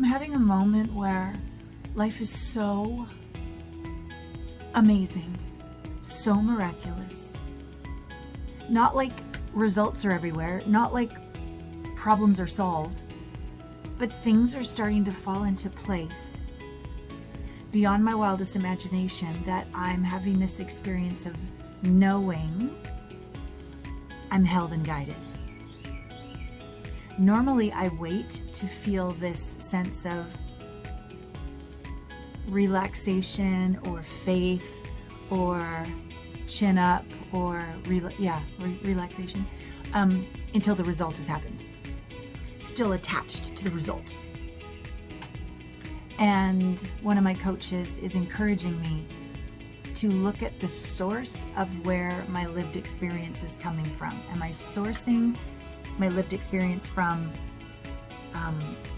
having a moment where life is so amazing, so miraculous. Not like results are everywhere, not like problems are solved, but things are starting to fall into place beyond my wildest imagination, that I'm having this experience of knowing I'm held and guided. Normally, I wait to feel this sense of relaxation or faith or chin up or relaxation until the result has happened. Still attached to the result. And one of my coaches is encouraging me to look at the source of where my lived experience is coming from. Am I sourcing my lived experience from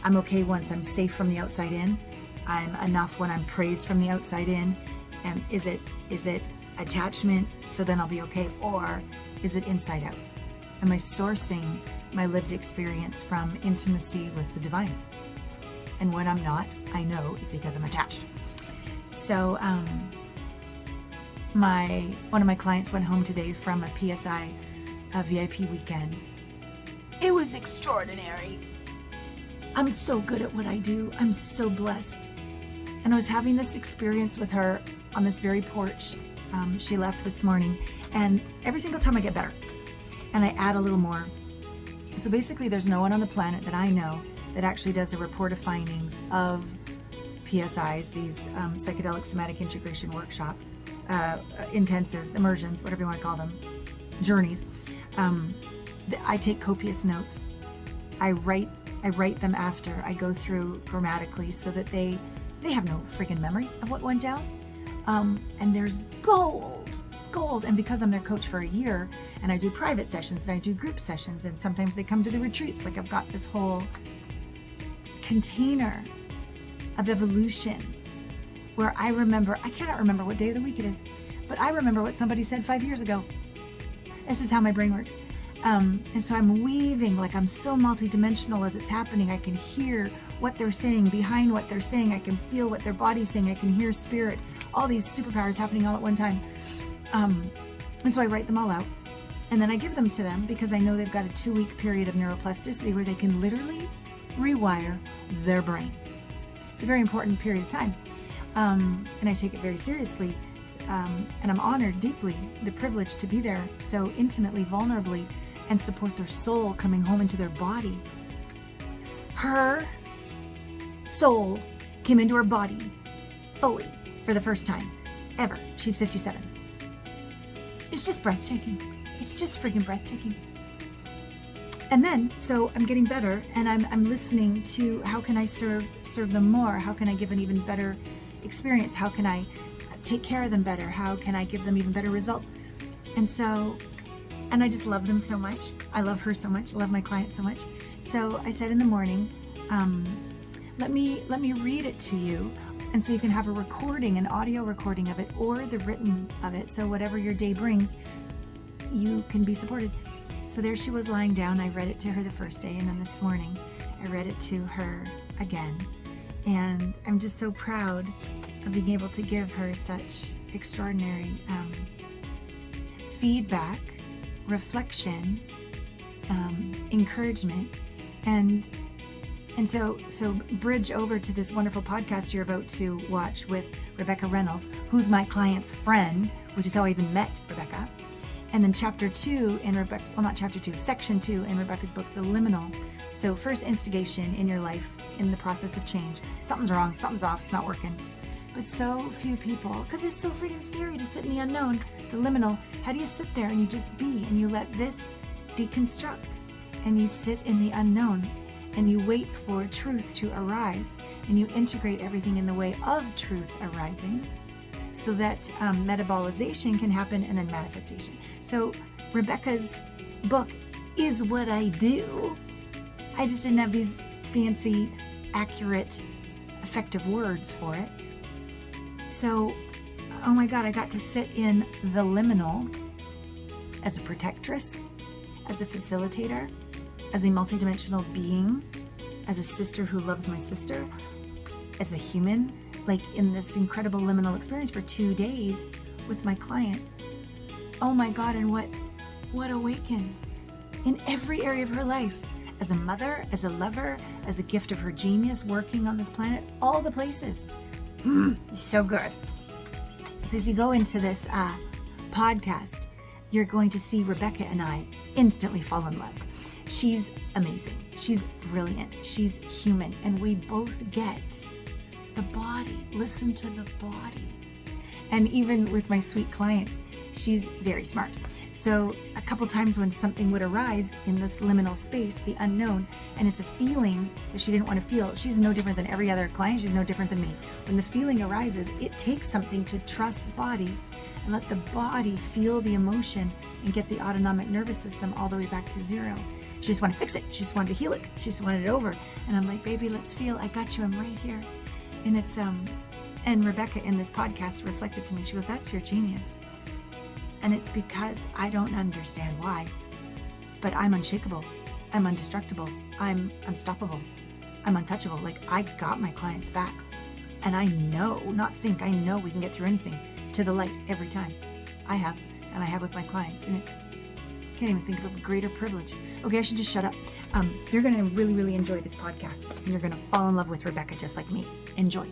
I'm okay once I'm safe from the outside in, I'm enough when I'm praised from the outside in, and is it attachment, so then I'll be okay, or is it inside out? Am I sourcing my lived experience from intimacy with the divine? And when I'm not, I know it's because I'm attached. So one of my clients went home today from a PSI VIP weekend. It was extraordinary. I'm so good at what I do. I'm so blessed. And I was having this experience with her on this very porch. She left this morning, and every single time I get better and I add a little more. So basically there's no one on the planet that I know that actually does a report of findings of PSIs, these psychedelic somatic integration workshops, intensives, immersions, whatever you want to call them, journeys. I take copious notes. I write them after I go through grammatically so that they have no freaking memory of what went down. And there's gold. And because I'm their coach for a year, and I do private sessions and I do group sessions, and sometimes they come to the retreats, like I've got this whole container of evolution where I cannot remember what day of the week it is, but I remember what somebody said 5 years ago. This is how my brain works. And so I'm weaving, like I'm so multidimensional as it's happening. I can hear what they're saying behind what they're saying. I can feel what their body's saying. I can hear spirit, all these superpowers happening all at one time. And so I write them all out, and then I give them to them because I know they've got a 2-week period of neuroplasticity where they can literally rewire their brain. It's a very important period of time. And I take it very seriously. And I'm honored deeply the privilege to be there so intimately, vulnerably, and support their soul coming home into their body. Her soul came into her body fully for the first time ever. She's 57. It's just breathtaking. It's just freaking breathtaking. And then, so I'm getting better, and I'm listening to how can I serve them more? How can I give an even better experience? How can I take care of them better? How can I give them even better results? And I just love them so much. I love her so much. I love my clients so much. So I said in the morning, let me read it to you, and so you can have a recording, an audio recording of it, or the written of it. So whatever your day brings, you can be supported. So there she was lying down. I read it to her the first day, and then this morning I read it to her again. And I'm just so proud of being able to give her such extraordinary feedback, reflection, encouragement, and so bridge over to this wonderful podcast you're about to watch with Rebecca Reynolds, who's my client's friend, which is how I even met Rebecca. And then section 2 in Rebecca's book, The Liminal. So first instigation in your life in the process of change. Something's wrong, something's off, it's not working. But so few people, because it's so freaking scary to sit in the unknown, the liminal. How do you sit there and you just be, and you let this deconstruct, and you sit in the unknown, and you wait for truth to arise, and you integrate everything in the way of truth arising, so that metabolization can happen, and then manifestation. So Rebecca's book is what I do. I just didn't have these fancy, accurate, effective words for it. So, oh my God, I got to sit in the liminal as a protectress, as a facilitator, as a multidimensional being, as a sister who loves my sister, as a human, like in this incredible liminal experience for 2 days with my client. Oh my God, and what awakened in every area of her life, as a mother, as a lover, as a gift of her genius working on this planet, all the places. So good. So as you go into this podcast, you're going to see Rebecca and I instantly fall in love. She's amazing. She's brilliant. She's human. And we both get the body. Listen to the body. And even with my sweet client, she's very smart. So a couple times when something would arise in this liminal space, the unknown, and it's a feeling that she didn't want to feel, she's no different than every other client. She's no different than me. When the feeling arises, it takes something to trust the body and let the body feel the emotion and get the autonomic nervous system all the way back to zero. She just wanted to fix it. She just wanted to heal it. She just wanted it over. And I'm like, baby, let's feel. I got you. I'm right here. And it's, and Rebecca in this podcast reflected to me. She goes, that's your genius. And it's because I don't understand why, but I'm unshakable. I'm indestructible. I'm unstoppable. I'm untouchable. Like, I got my clients back. And I know, not think, I know we can get through anything to the light every time. I have, and I have with my clients. And it's, can't even think of a greater privilege. Okay, I should just shut up. You're going to really, really enjoy this podcast. And you're going to fall in love with Rebecca just like me. Enjoy.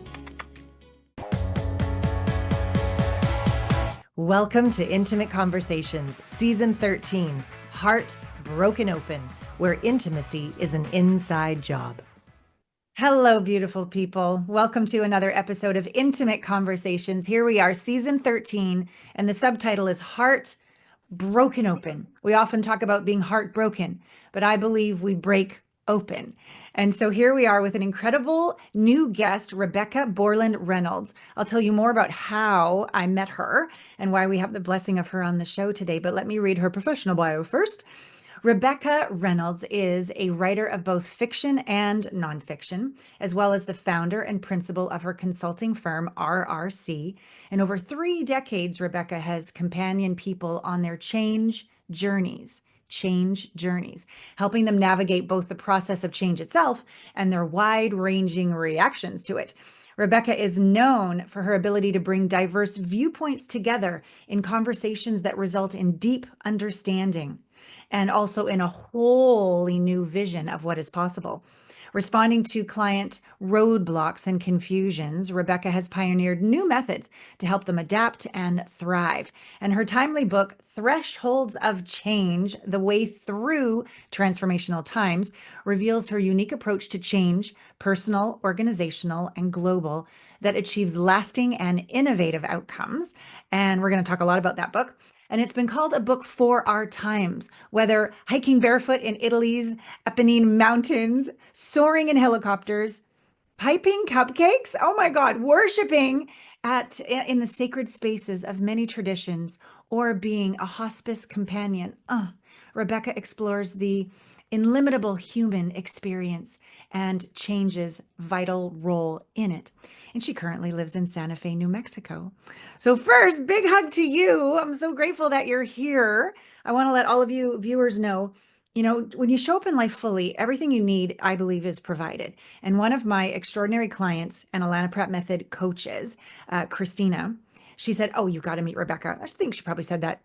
Welcome to Intimate Conversations, Season 13, Heart Broken Open, where intimacy is an inside job. Hello, beautiful people. Welcome to another episode of Intimate Conversations. Here we are, Season 13, and the subtitle is Heart Broken Open. We often talk about being heartbroken, but I believe we break open. And so here we are with an incredible new guest, Rebecca Borland Reynolds. I'll tell you more about how I met her and why we have the blessing of her on the show today. But let me read her professional bio first. Rebecca Reynolds is a writer of both fiction and nonfiction, as well as the founder and principal of her consulting firm, RRC. In over 3 decades, Rebecca has companioned people on their change journeys, helping them navigate both the process of change itself and their wide-ranging reactions to it. Rebecca is known for her ability to bring diverse viewpoints together in conversations that result in deep understanding and also in a wholly new vision of what is possible. Responding to client roadblocks and confusions, Rebecca has pioneered new methods to help them adapt and thrive. And her timely book, Thresholds of Change, The Way Through Transformational Times, reveals her unique approach to change, personal, organizational, and global, that achieves lasting and innovative outcomes. And we're going to talk a lot about that book. And it's been called a book for our times, whether hiking barefoot in Italy's Apennine Mountains, soaring in helicopters, piping cupcakes, oh my God, worshiping in the sacred spaces of many traditions, or being a hospice companion. Rebecca explores the illimitable human experience and change's vital role in it. And she currently lives in Santa Fe, New Mexico. So first, big hug to you. I'm so grateful that you're here. I want to let all of you viewers know, when you show up in life fully, everything you need, I believe, is provided. And one of my extraordinary clients and Allana Pratt Method coaches, Kristina, she said, oh, you've got to meet Rebecca. I think she probably said that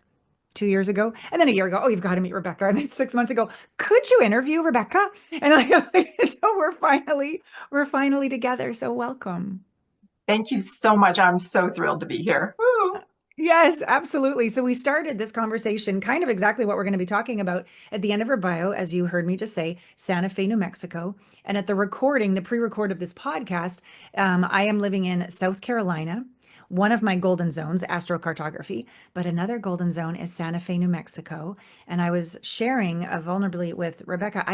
2 years ago. And then a year ago, oh, you've got to meet Rebecca. And then 6 months ago, could you interview Rebecca? And so we're finally together. So welcome. Thank you so much. I'm so thrilled to be here. Woo. Yes, absolutely. So we started this conversation kind of exactly what we're going to be talking about at the end of her bio, as you heard me just say, Santa Fe, New Mexico. And at the pre-record of this podcast, I am living in South Carolina. One of my golden zones, astrocartography, but another golden zone is Santa Fe, New Mexico. And I was sharing vulnerably with Rebecca,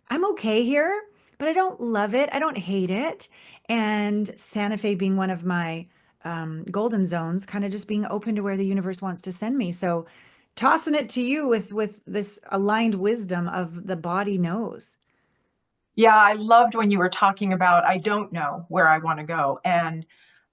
I'm okay here, but I don't love it. I don't hate it. And Santa Fe being one of my golden zones, kind of just being open to where the universe wants to send me. So tossing it to you with this aligned wisdom of the body knows. Yeah, I loved when you were talking about, I don't know where I want to go. And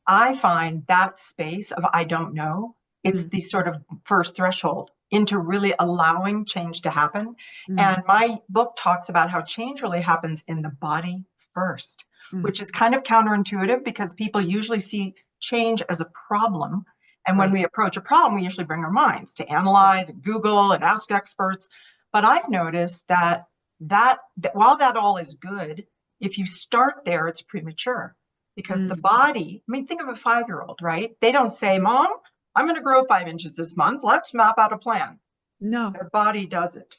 I find that space of I don't know, it's the sort of first threshold into really allowing change to happen. Mm, And my book talks about how change really happens in the body first, mm, which is kind of counterintuitive because people usually see change as a problem. And when right. we approach a problem, we usually bring our minds to Yeah. analyze, Google, and ask experts. But I've noticed that while that all is good, if you start there, it's premature because the Mm, body, I mean, think of a 5-year-old, right? They don't say, Mom, I'm going to grow 5 inches this month. Let's map out a plan. no. Their body does it,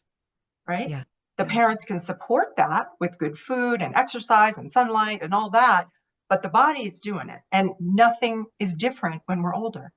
right? Yeah. The Yeah. parents can support that with good food and exercise and sunlight and all that, but the body is doing it. And nothing is different when we're older.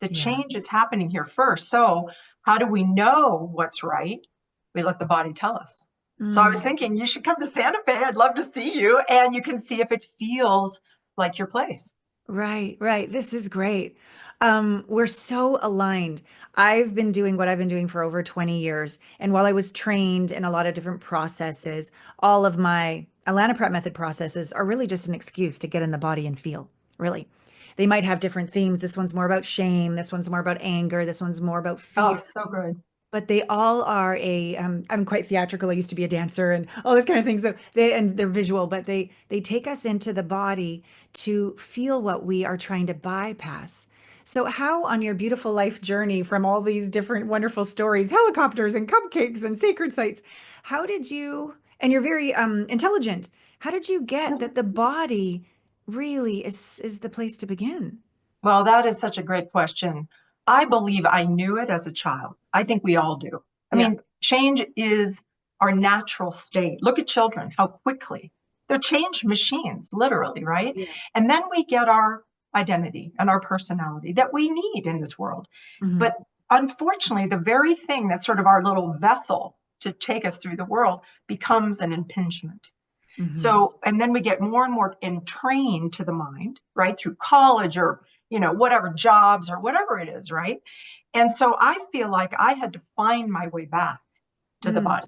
The Yeah. change is happening here first. So, how do we know what's right? We let the body tell us. So, I was Mm. thinking you should come to Santa Fe. I'd love to see you, and you can see if it feels like your place. Right, right. This is great. We're so aligned. I've been doing what I've been doing for over 20 years. And while I was trained in a lot of different processes, all of my Allana Pratt Method processes are really just an excuse to get in the body and feel, really. They might have different themes. This one's more about shame. This one's more about anger. This one's more about Oh, fear. so good. But they all are I'm quite theatrical. I used to be a dancer and all this kind of thing. So they're visual, but they take us into the body to feel what we are trying to bypass. So how on your beautiful life journey from all these different wonderful stories, helicopters and cupcakes and sacred sites, how did you, and you're very intelligent, how did you get that the body really is the place to begin? Well, that is such a great question. I believe I knew it as a child. I think we all do. I Yeah. mean, change is our natural state. Look at children, how quickly they're change machines, literally, right? Yeah. And then we get our identity and our personality that we need in this world. Hmm. But unfortunately, the very thing that's sort of our little vessel to take us through the world becomes an impingement. Hmm. So, and then we get more and more entrained to the mind, right? Through college or, whatever jobs or whatever it is, right? And so I feel like I had to find my way back to the Mm, body.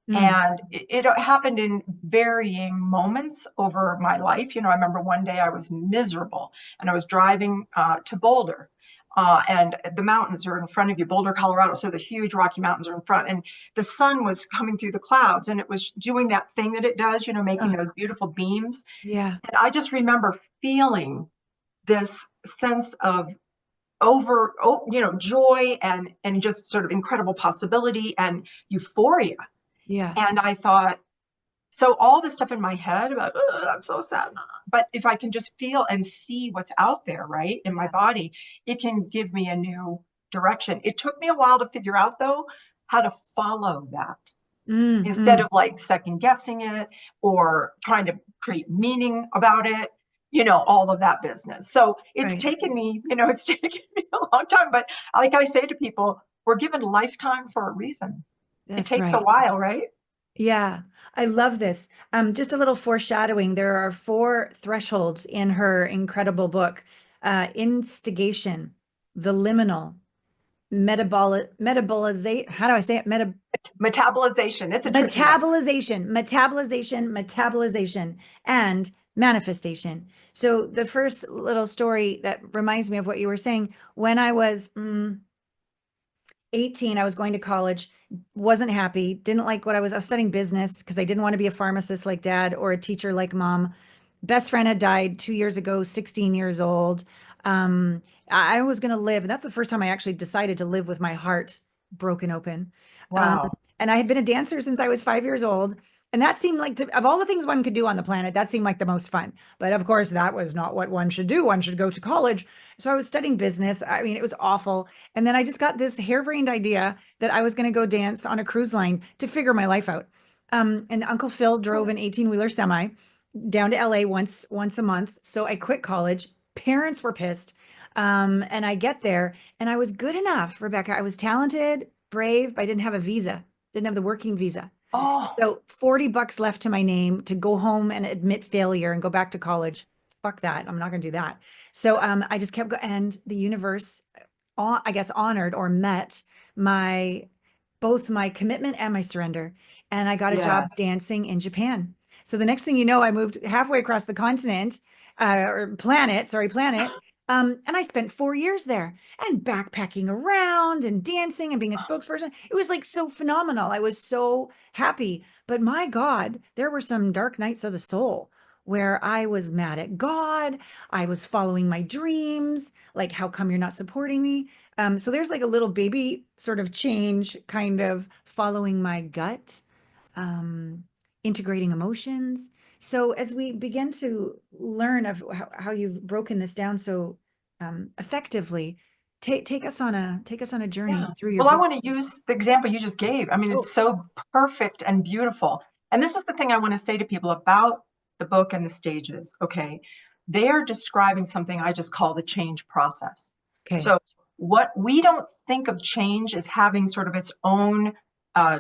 mm, And it happened in varying moments over my life. I remember one day I was miserable and I was driving to Boulder. And the mountains are in front of you, Boulder, Colorado. So the huge Rocky Mountains are in front. And the sun was coming through the clouds and it was doing that thing that it does, making uh, those beautiful beams. yeah. And I just remember feeling this sense of joy and just sort of incredible possibility and euphoria. Yeah. And I thought, so all this stuff in my head about, I'm so sad. But if I can just feel and see what's out there, right, in my Yeah. body, it can give me a new direction. It took me a while to figure out, though, how to follow that Mm, instead mm, of like second guessing it or trying to create meaning about it, all of that business. So it's right. taken me, it's taken me a long time. But like I say to people, we're given lifetime for a reason. It That's takes a right. while, right? Yeah. I love this. Just a little foreshadowing. There are four thresholds in her incredible book. Instigation, the liminal, metabolizate. How do I say it? Metabolization. It's a tricky one. Metabolization, and manifestation. So the first little story that reminds me of what you were saying, when I was 18, I was going to college, wasn't happy, didn't like I was studying business because I didn't want to be a pharmacist like dad or a teacher like mom. Best friend had died 2 years ago, 16 years old. Um, I was going to live, and that's the first time I actually decided to live with my heart broken open. Um, Wow. and I had been a dancer since I was 5 years old. And that seemed like, of all the things one could do on the planet, that seemed like the most fun. But of course, that was not what one should do. One should go to college. So I was studying business. I mean, it was awful. And then I just got this harebrained idea that I was going to go dance on a cruise line to figure my life out. And Uncle Phil drove an 18-wheeler semi down to LA once a month. So I quit college. Parents were pissed. And I get there and I was good enough, Rebecca. I was talented, brave, but I didn't have a visa, didn't have the working visa. Oh, So $40 left to my name to go home and admit failure and go back to college. Fuck that. I'm not going to do that. So I just kept going, and the universe, I guess, honored or met my both my commitment and my surrender. And I got a job yes. dancing in Japan. So the next thing you know, I moved halfway across the continent, or planet, sorry, planet, And I spent 4 years there and backpacking around and dancing and being a spokesperson. It was like so phenomenal. I was so happy. But my God, there were some dark nights of the soul where I was mad at God. I was following my dreams. Like, how come you're not supporting me? So there's like a little baby sort of change, kind of following my gut, um, integrating emotions. So as we begin to learn of how you've broken this down so effectively, take us on a journey Yeah. through your Well, I book. want to use the example you just gave. I mean, Oh, it's so perfect and beautiful. And this is the thing I want to say to people about the book and the stages. Okay. They are describing something I just call the change process. okay. So, what we don't think of change as having sort of its own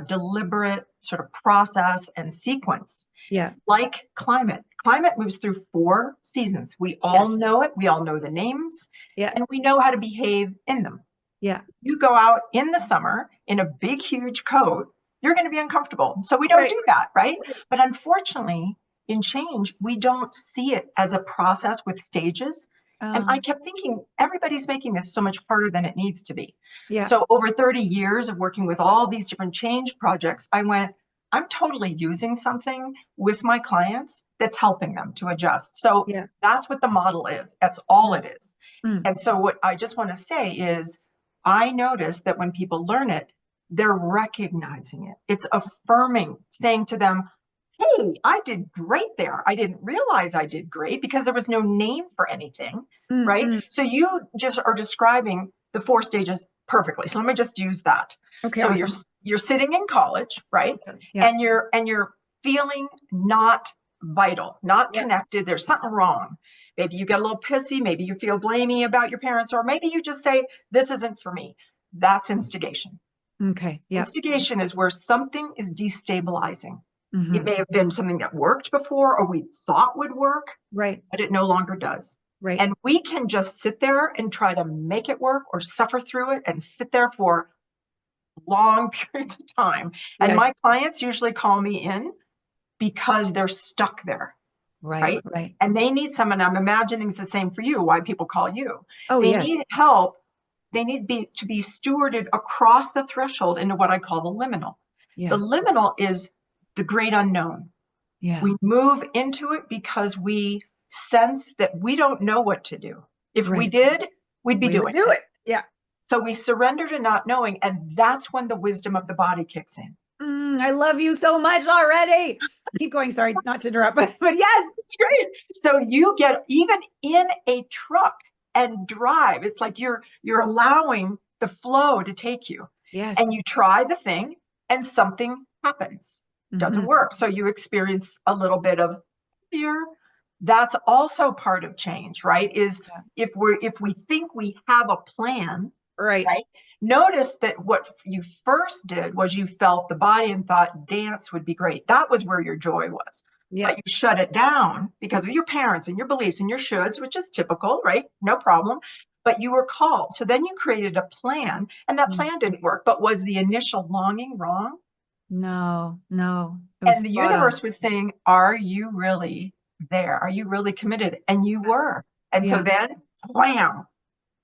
deliberate sort of process and sequence, Yeah. like climate. Climate moves through 4 seasons. We all Yes. know it, we all know the names, Yeah. and we know how to behave in them. Yeah. You go out in the summer in a big, huge coat, you're going to be uncomfortable. So we don't Right. do that, right? But unfortunately, in change, we don't see it as a process with stages. And I Um, kept thinking, everybody's making this so much harder than it needs to be. yeah. So over 30 years of working with all these different change projects, I went, I'm totally using something with my clients that's helping them to adjust. So Yeah. that's what the model is. That's all Mm, it is. mm, And so what I just want to say is I notice that when people learn it, they're recognizing it. It's affirming, saying to them, hey, I did great there. I didn't realize I did great because there was no name for anything, mm, right? mm. So you just are describing the 4 stages perfectly. So let me just use that. Okay. So you're Awesome. you're sitting in college, right? Okay. Yeah. And you're feeling not vital, not Yeah. connected. There's something wrong. Maybe you get a little pissy, maybe you feel blamey about your parents, or maybe you just say, this isn't for me. That's instigation. Okay. Yeah. Instigation is where something is destabilizing. It Hmm. may have been something that worked before or we thought would work, Right. but it no longer does. Right. And we can just sit there and try to make it work or suffer through it and sit there for long periods of time. And Yes. my clients usually call me in because they're stuck there, Right. right? Right. And they need someone, I'm imagining it's the same for you, why people call you. Oh, They yes. need help. They need to be stewarded across the threshold into what I call the liminal. The Yeah. liminal is the great unknown. Yeah. We move into it because we sense that we don't know what to do. If we Right. did, we'd be We would doing do it. it. Yeah. So we surrender to not knowing, and that's when the wisdom of the body kicks in. I love you so much already. Keep going. Sorry, not to interrupt, but yes. It's great. So you get even in a truck and drive. It's like you're allowing the flow to take you. And Yes. you try the thing and something happens. Doesn't Hmm. work. So you experience a little bit of fear. That's also part of change, right? Is Yeah. if we think we have a plan, Right. right? Notice that what you first did was you felt the body and thought dance would be great. That was where your joy was. Yeah. But you shut it down because of your parents and your beliefs and your shoulds, which is typical, right? No problem. But you were called. So then you created a plan, and that Mm. plan didn't work. But was the initial longing wrong? No, no. It was And the spot on. universe was saying, are you really there? Are you really committed? And you were. And so Yeah. then, wham,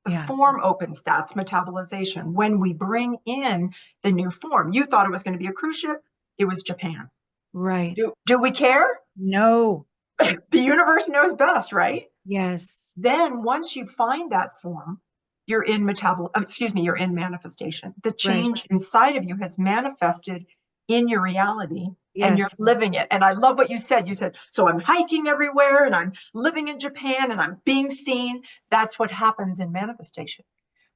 the Yeah. form opens. That's metabolization. When we bring in the new form, you thought it was going to be a cruise ship, it was Japan. Right. Do we care? No. The universe knows best, right? Yes. Then once you find that form, you're in manifestation. The Right. change inside of you has manifested in your reality and you're Yes. living it. And I love what you said. You said, so I'm hiking everywhere and I'm living in Japan and I'm being seen. That's what happens in manifestation.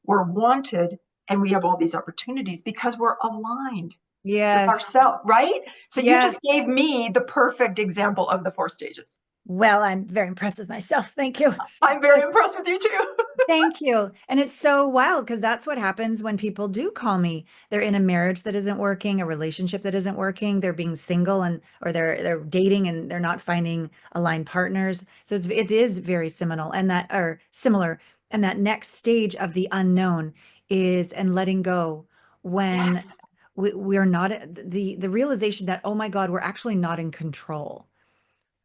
We're wanted and we have all these opportunities because we're aligned with Yes. ourselves, right? So you just Yes. gave me the perfect example of the 4 stages. Well, I'm very impressed with myself. Thank you. I'm very Yes. impressed with you too. Thank you. And it's so wild because that's what happens when people do call me. They're in a marriage that isn't working, a relationship that isn't working. They're being single and or they're dating and they're not finding aligned partners. So it is very similar and that or similar. And that next stage of the unknown is and letting go when Yes. we're not the realization that, oh my God, we're actually not in control.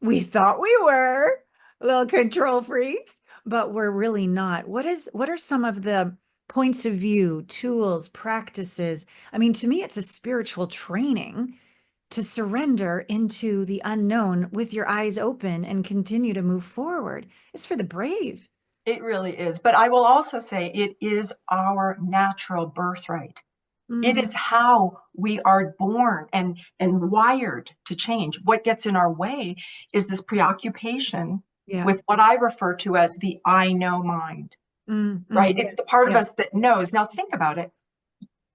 We thought we were little control freaks, but we're really not. What are some of the points of view, tools, practices? I mean, to me, it's a spiritual training to surrender into the unknown with your eyes open and continue to move forward. It's for the brave. It really is. But I will also say it is our natural birthright. It is Mm, how we are born and wired to change. What gets in our way is this preoccupation yeah. with what I refer to as the I know mind, right? It's the Yes. part of us Yes. that knows. Now think about it.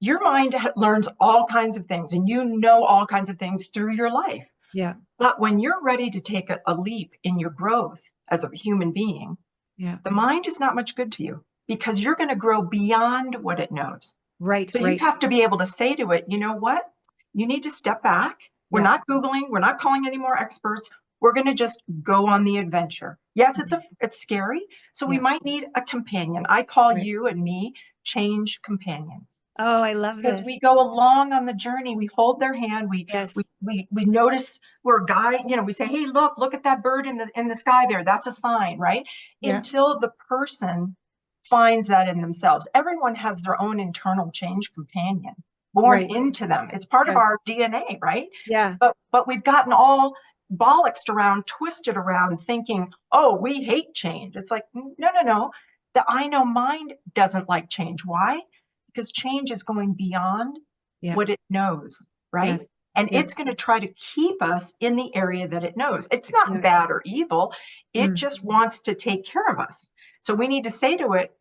Your mind learns all kinds of things and you know all kinds of things through your life. Yeah. But when you're ready to take a leap in your growth as a human being, Yeah. the mind is not much good to you because you're going to grow beyond what it knows. Right. So you Right. have to be able to say to it, you know what? You need to step back. We're Yeah. not Googling, we're not calling any more experts. We're going to just go on the adventure. Yes, Mhm. it's scary. So we Yeah. might need a companion. I call Right. you and me change companions. Oh, I love Because this. we go along on the journey, we hold their hand, Yes. we notice we're a guide, we say, hey, look at that bird in the sky there. That's a sign, right? Yeah. Until the person finds that in themselves. Everyone has their own internal change companion born Right. into them. It's part of Yes. our DNA, right? Yeah. But we've gotten all bollocksed around, twisted around, thinking, oh, we hate change. It's like, no. The I know mind doesn't like change. Why? Because change is going beyond Yeah. what it knows, right? Yes. And it's Yes. going to try to keep us in the area that it knows. It's not Yeah. bad or evil. It Mm. just wants to take care of us. So we need to say to it,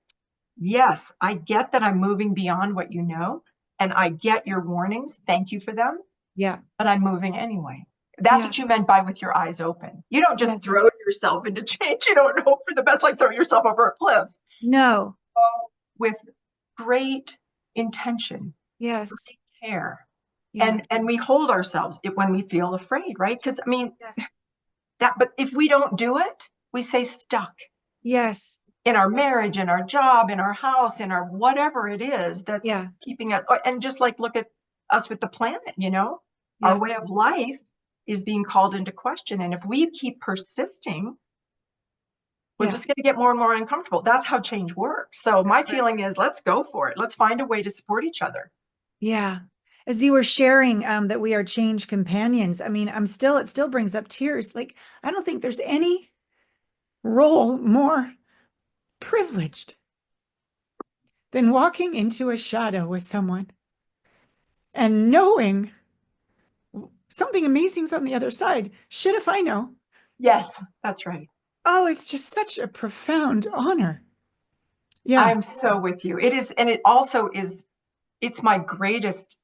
yes, I get that I'm moving beyond what you know, and I get your warnings. Thank you for them, Yeah. but I'm moving anyway. That's Yeah. what you meant by with your eyes open. You don't just Yes. throw yourself into change. You don't hope for the best, like throw yourself over a cliff. No. With great intention, Yes. great care. Yeah. And we hold ourselves when we feel afraid, right? Because I mean Yes. but if we don't do it, we stay stuck Yes. in our marriage, in our job, in our house, in our whatever it is that's Yeah. keeping us. And just like look at us with the planet, our Yeah. way of life is being called into question. And if we keep persisting, we're Yeah. just going to get more and more uncomfortable. That's how change works. So my feeling is let's go for it. Let's find a way to support each other. Yeah. As you were sharing that we are change companions, I mean, it still brings up tears. Like, I don't think there's any role more privileged than walking into a shadow with someone and knowing something amazing's on the other side. Shit if I know. Yes, that's right. Oh, it's just such a profound honor. Yeah. I'm so with you. It is, and it also is, it's my greatest,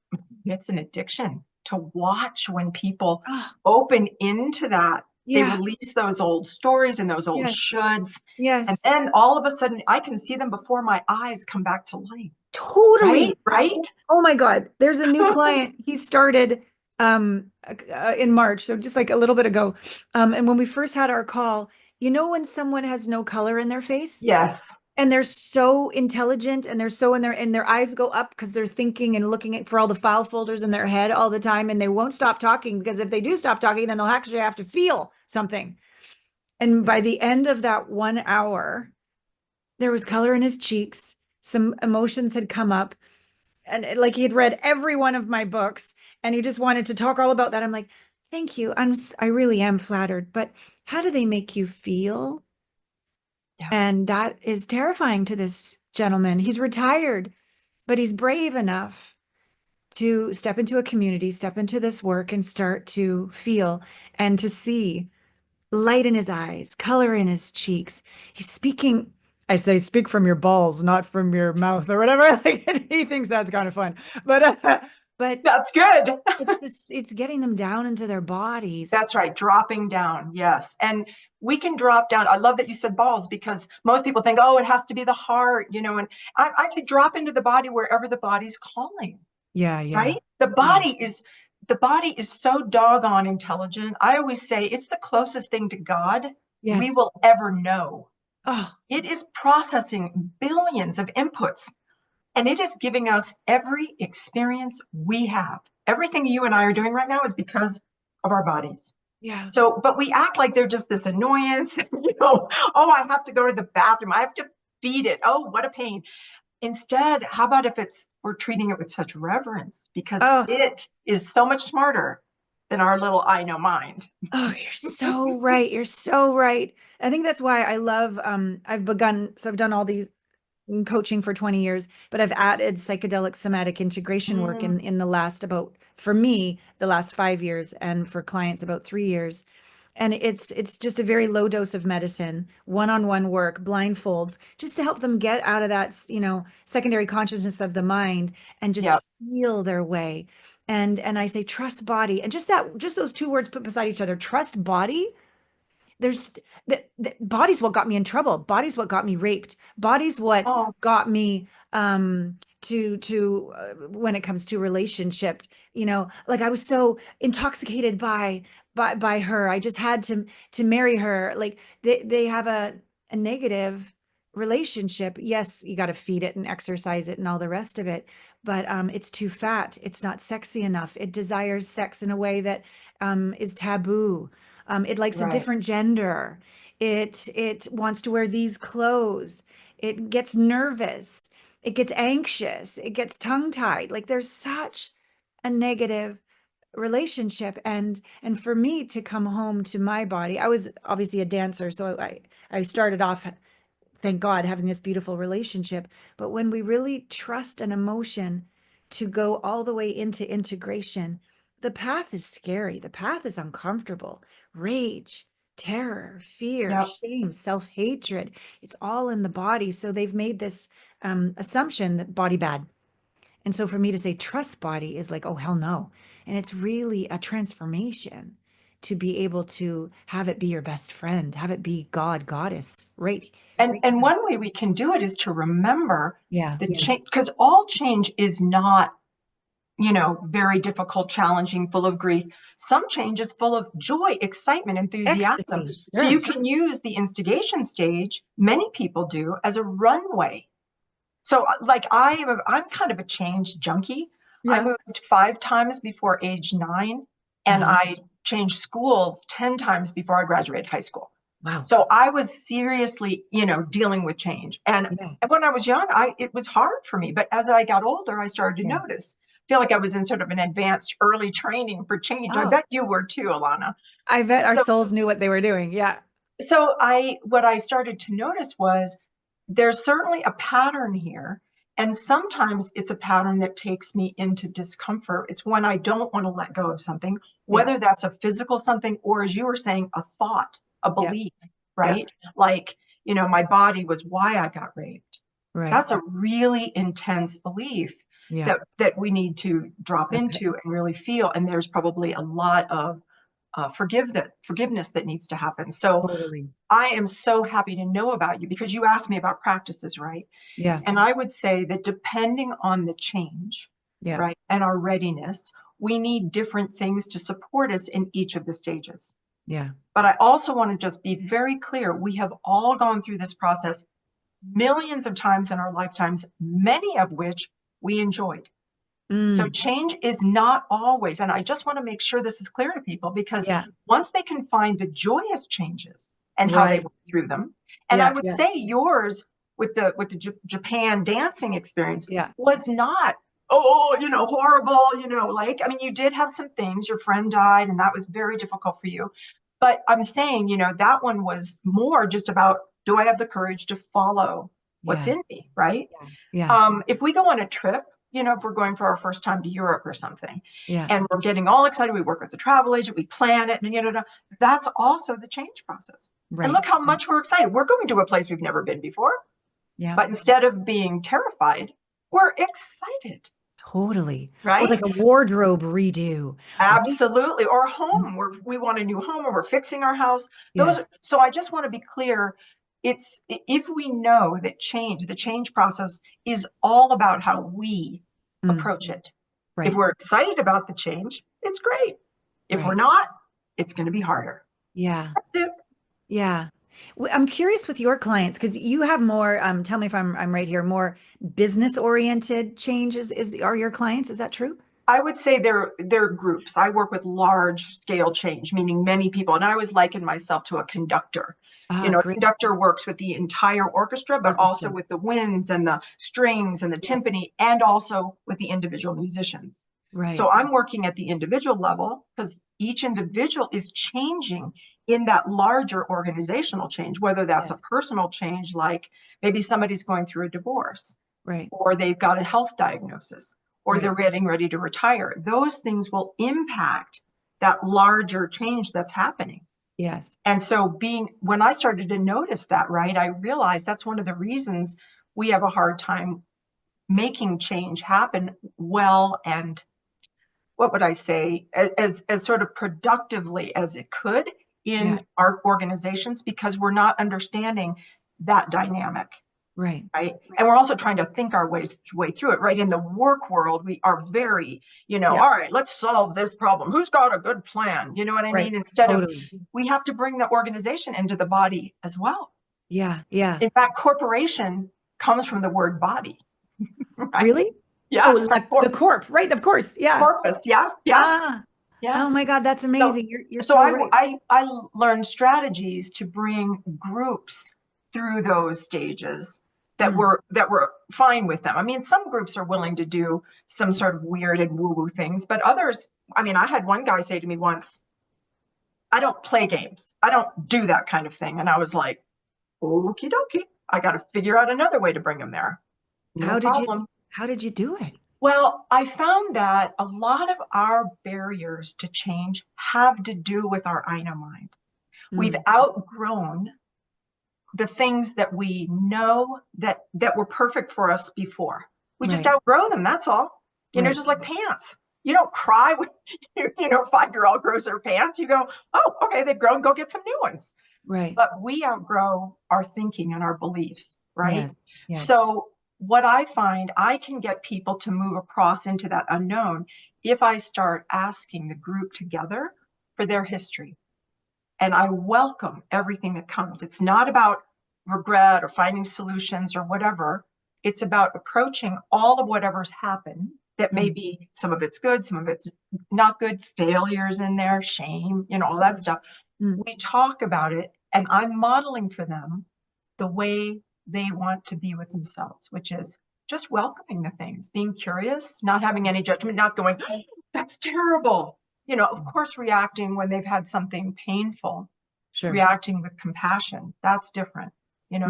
it's an addiction to watch when people Ah, open into that. They yeah. release those old stories and those old Yes. shoulds. And Yes. then all of a sudden I can see them before my eyes come back to life. Right? Totally. Right? Oh my God. There's a new client. He started in March, so just like a little bit ago. And when we first had our call, when someone has no color in their face Yes. and they're so intelligent and they're so in and their eyes go up because they're thinking and looking for all the file folders in their head all the time and they won't stop talking because if they do stop talking, then they'll actually have to feel something. And by the end of that 1 hour, there was color in his cheeks. Some emotions had come up and like he had read every one of my books and he just wanted to talk all about that. I'm like, thank you. I really am flattered, but how do they make you feel? Yeah. And that is terrifying to this gentleman. He's retired, but he's brave enough to step into a community, step into this work and start to feel and to see light in his eyes, color in his cheeks. He's speaking. I say, speak from your balls, not from your mouth or whatever. He thinks that's kind of fun, but That's good. it's getting them down into their bodies. That's right. Dropping down. Yes. And we can drop down. I love that you said balls because most people think, oh, it has to be the heart, and I say drop into the body wherever the body's calling, Yeah, yeah, right? The yeah. body is so doggone intelligent. I always say it's the closest thing to God we Yes. will ever know. Oh, It is processing billions of inputs and it is giving us every experience we have. Everything you and I are doing right now is because of our bodies. Yeah. So, but we act like they're just this annoyance, oh, I have to go to the bathroom. I have to feed it. Oh, what a pain. Instead, how about if we're treating it with such reverence because Oh, it is so much smarter than our little I know mind. oh, you're so right. You're so right. I think that's why I love, I've done all these coaching for 20 years, but I've added psychedelic somatic integration work Mm, in the last for me, the last 5 years, and for clients about 3 years. And it's just a very low dose of medicine, one-on-one work, blindfolds, just to help them get out of that, secondary consciousness of the mind and yeah. just feel their way. And I say trust body, and just those two words put beside each other, trust body. There's the body's what got me in trouble. Body's what got me raped. Body's what Oh, got me to when it comes to relationship, like I was so intoxicated by her. I just had to marry her. Like they have a negative relationship. Yes, you got to feed it and exercise it and all the rest of it, but it's too fat. It's not sexy enough. It desires sex in a way that is taboo. It likes a right. different gender. It wants to wear these clothes. It gets nervous. It gets anxious. It gets tongue-tied. Like there's such a negative relationship. And for me to come home to my body, I was obviously a dancer, so I started off, thank God, having this beautiful relationship. But when we really trust an emotion to go all the way into integration, the path is scary. The path is uncomfortable. Rage, terror, fear, Yeah. shame, self-hatred. It's all in the body. So they've made this assumption that body bad. And so for me to say trust body is like, oh, hell no. And it's really a transformation to be able to have it be your best friend, have it be God, goddess, right? And Right. and one way we can do it is to remember Yeah. the change, because all change is not, very difficult, challenging, full of grief. Some change is full of joy, excitement, enthusiasm. Ecstasy. So you Sure. can use the instigation stage, many people do, as a runway. So like I'm kind of a change junkie. I Yeah. moved 5 times before age 9, and Uh-huh. I changed schools 10 times before I graduated high school. Wow. So I was seriously, dealing with change. Yeah. And when I was young, it was hard for me. But as I got older, I started to Yeah. notice. Feel like I was in sort of an advanced early training for change. I Oh, bet you were too, Alana. I bet our So souls knew what they were doing. Yeah. what I started to notice was there's certainly a pattern here. And sometimes it's a pattern that takes me into discomfort. It's when I don't want to let go of something, Yeah. whether that's a physical something or, as you were saying, a thought, a Yeah. belief, Yeah. right? Like, my body was why I got raped. Right. That's a really intense belief Yeah. that we need to drop I bet. into and really feel. And there's probably a lot of forgiveness that needs to happen. So Totally. I am so happy to know about you because you asked me about practices, right? Yeah. And I would say that depending on the change, Yeah. right, and our readiness, we need different things to support us in each of the stages. Yeah. But I also want to just be very clear. We have all gone through this process millions of times in our lifetimes, many of which we enjoyed. So Mm. change is not always, and I just want to make sure this is clear to people because Yeah. once they can find the joyous changes and how they Right. went through them, and I Yeah. would Yeah. say yours with the Japan dancing experience Yeah. was not, oh, horrible, like, I mean, you did have some things, your friend died, and that was very difficult for you. But I'm saying, that one was more just about, do I have the courage to follow what's Yeah. in me, right? Yeah. Yeah. If we go on a trip, if we're going for our first time to Europe or something, Yeah. and we're getting all excited, we work with the travel agent, we plan it, and that's also the change process. And Right. look how Right. much we're excited. We're going to a place we've never been before, Yeah. but instead of being terrified, we're excited, Totally. Or right? like a wardrobe redo, right? Absolutely. Or a home where we want a new home or we're fixing our house. Yes. So I just want to be clear. It's if we know that the change process is all about how we Mm. approach it. If Right. we're excited about the change, it's great. If we're Right. not, it's going to be harder. Yeah. That's it. Yeah. I'm curious with your clients because you have more, tell me if I'm right here, more business oriented changes are your clients. Is that true? I would say they're groups. I work with large scale change, meaning many people. And I always liken myself to a conductor. Ah, A great. conductor works with the entire orchestra, but also Orchestra. with the winds and the strings and the Yes. timpani, and also with the individual musicians. Right. So I'm working at the individual level because each individual is changing in that larger organizational change, whether that's a Yes. personal change, like maybe somebody's going through a divorce, Right. or they've got a health diagnosis, or Right. they're getting ready to retire. Those things will impact that larger change that's happening. Yes. And so when I started to notice that, right, I realized that's one of the reasons we have a hard time making change happen well, and what would I say, as sort of productively as it could in our organizations, because we're not understanding that dynamic. Right. Right. And we're also trying to think our way through it. Right. In the work world, we are very, all right, let's solve this problem. Who's got a good plan? You know what I mean? Instead of, we have to bring the organization into the body as well. Yeah. Yeah. In fact, corporation comes from the word body. Right? Really? Yeah. Oh, like the corp, right? Of course. Yeah. Corpus. Yeah. Yeah. Ah. Yeah. Oh my God, that's amazing. You're so right. I learned strategies to bring groups through those stages that were fine with them. I mean, some groups are willing to do some sort of weird and woo-woo things, but others, I mean, I had one guy say to me once, I don't play games. I don't do that kind of thing. And I was like, okie dokie. I got to figure out another way to bring him there. No problem. How did you do it? Well, I found that a lot of our barriers to change have to do with our inner mind. We've outgrown the things that we know that were perfect for us before. We just outgrow them. That's all. Just like pants. You don't cry when a 5-year-old grows their pants. You go, oh, okay, they've grown. Go get some new ones. Right. But we outgrow our thinking and our beliefs, right? Yes. Yes. So what I find, I can get people to move across into that unknown if I start asking the group together for their history. And I welcome everything that comes. It's not about regret or finding solutions or whatever. It's about approaching all of whatever's happened. That may be, some of it's good, some of it's not good, failures in there, shame, all that stuff. We talk about it, and I'm modeling for them the way they want to be with themselves, which is just welcoming the things, being curious, not having any judgment, not going, oh, that's terrible. Of course, reacting when they've had something painful, reacting with compassion, that's different.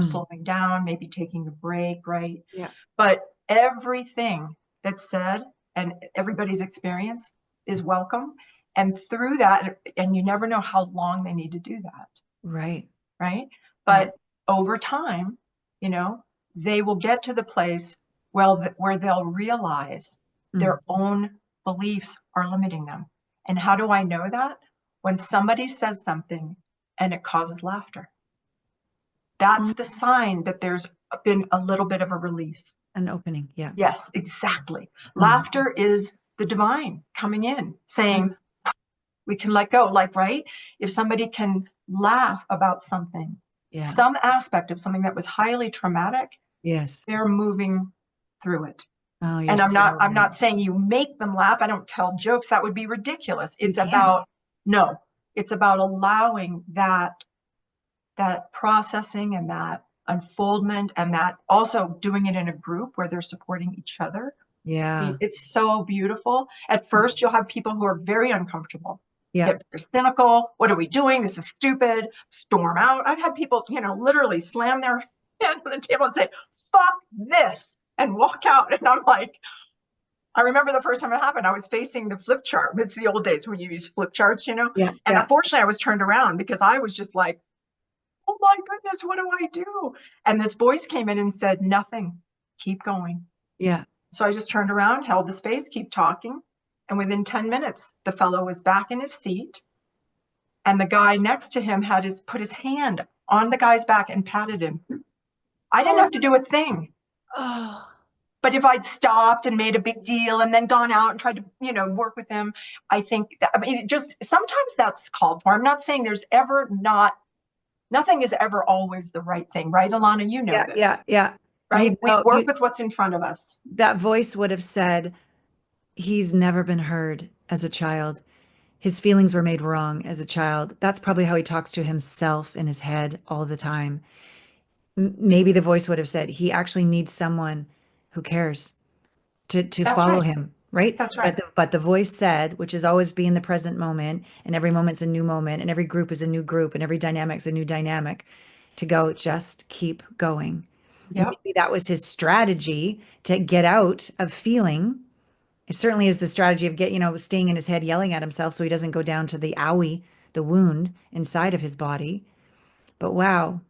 Slowing down, maybe taking a break, right? Yeah. But everything that's said and everybody's experience is welcome. And through that, and you never know how long they need to do that. Right. Right. But over time, they will get to the place where they'll realize their own beliefs are limiting them. And how do I know that? When somebody says something and it causes laughter. That's the sign that there's been a little bit of a release. An opening. Yeah. Yes, exactly. Laughter is the divine coming in, saying, we can let go. Like, right? If somebody can laugh about something, some aspect of something that was highly traumatic, they're moving through it. Oh, and I'm not saying you make them laugh. I don't tell jokes. That would be ridiculous. It's about allowing that processing and that unfoldment, and that also doing it in a group where they're supporting each other. Yeah. I mean, it's so beautiful. At first, you'll have people who are very uncomfortable. Yeah. They're cynical. What are we doing? This is stupid. Storm out. I've had people, literally slam their hand on the table and say, fuck this, and walk out. And I'm like, I remember the first time it happened, I was facing the flip chart. It's the old days when you use flip charts, Yeah. And unfortunately, I was turned around because I was just like, oh my goodness, what do I do? And this voice came in and said, nothing, keep going. Yeah. So I just turned around, held the space, keep talking. And within 10 minutes, the fellow was back in his seat. And the guy next to him put his hand on the guy's back and patted him. I didn't have to do a thing. Oh. But if I'd stopped and made a big deal and then gone out and tried to, work with him, I think sometimes that's called for. I'm not saying nothing is ever always the right thing, right, Allana? You know this. Yeah. Right? We work with what's in front of us. That voice would have said, he's never been heard as a child. His feelings were made wrong as a child. That's probably how he talks to himself in his head all the time. Maybe the voice would have said he actually needs someone who cares to That's follow right. him, right? That's right. But the voice said, which is always be in the present moment, and every moment's a new moment, and every group is a new group, and every dynamic's a new dynamic, to go, just keep going. And Yep. maybe that was his strategy to get out of feeling. It certainly is the strategy of staying in his head, yelling at himself so he doesn't go down to the owie, the wound inside of his body. But wow.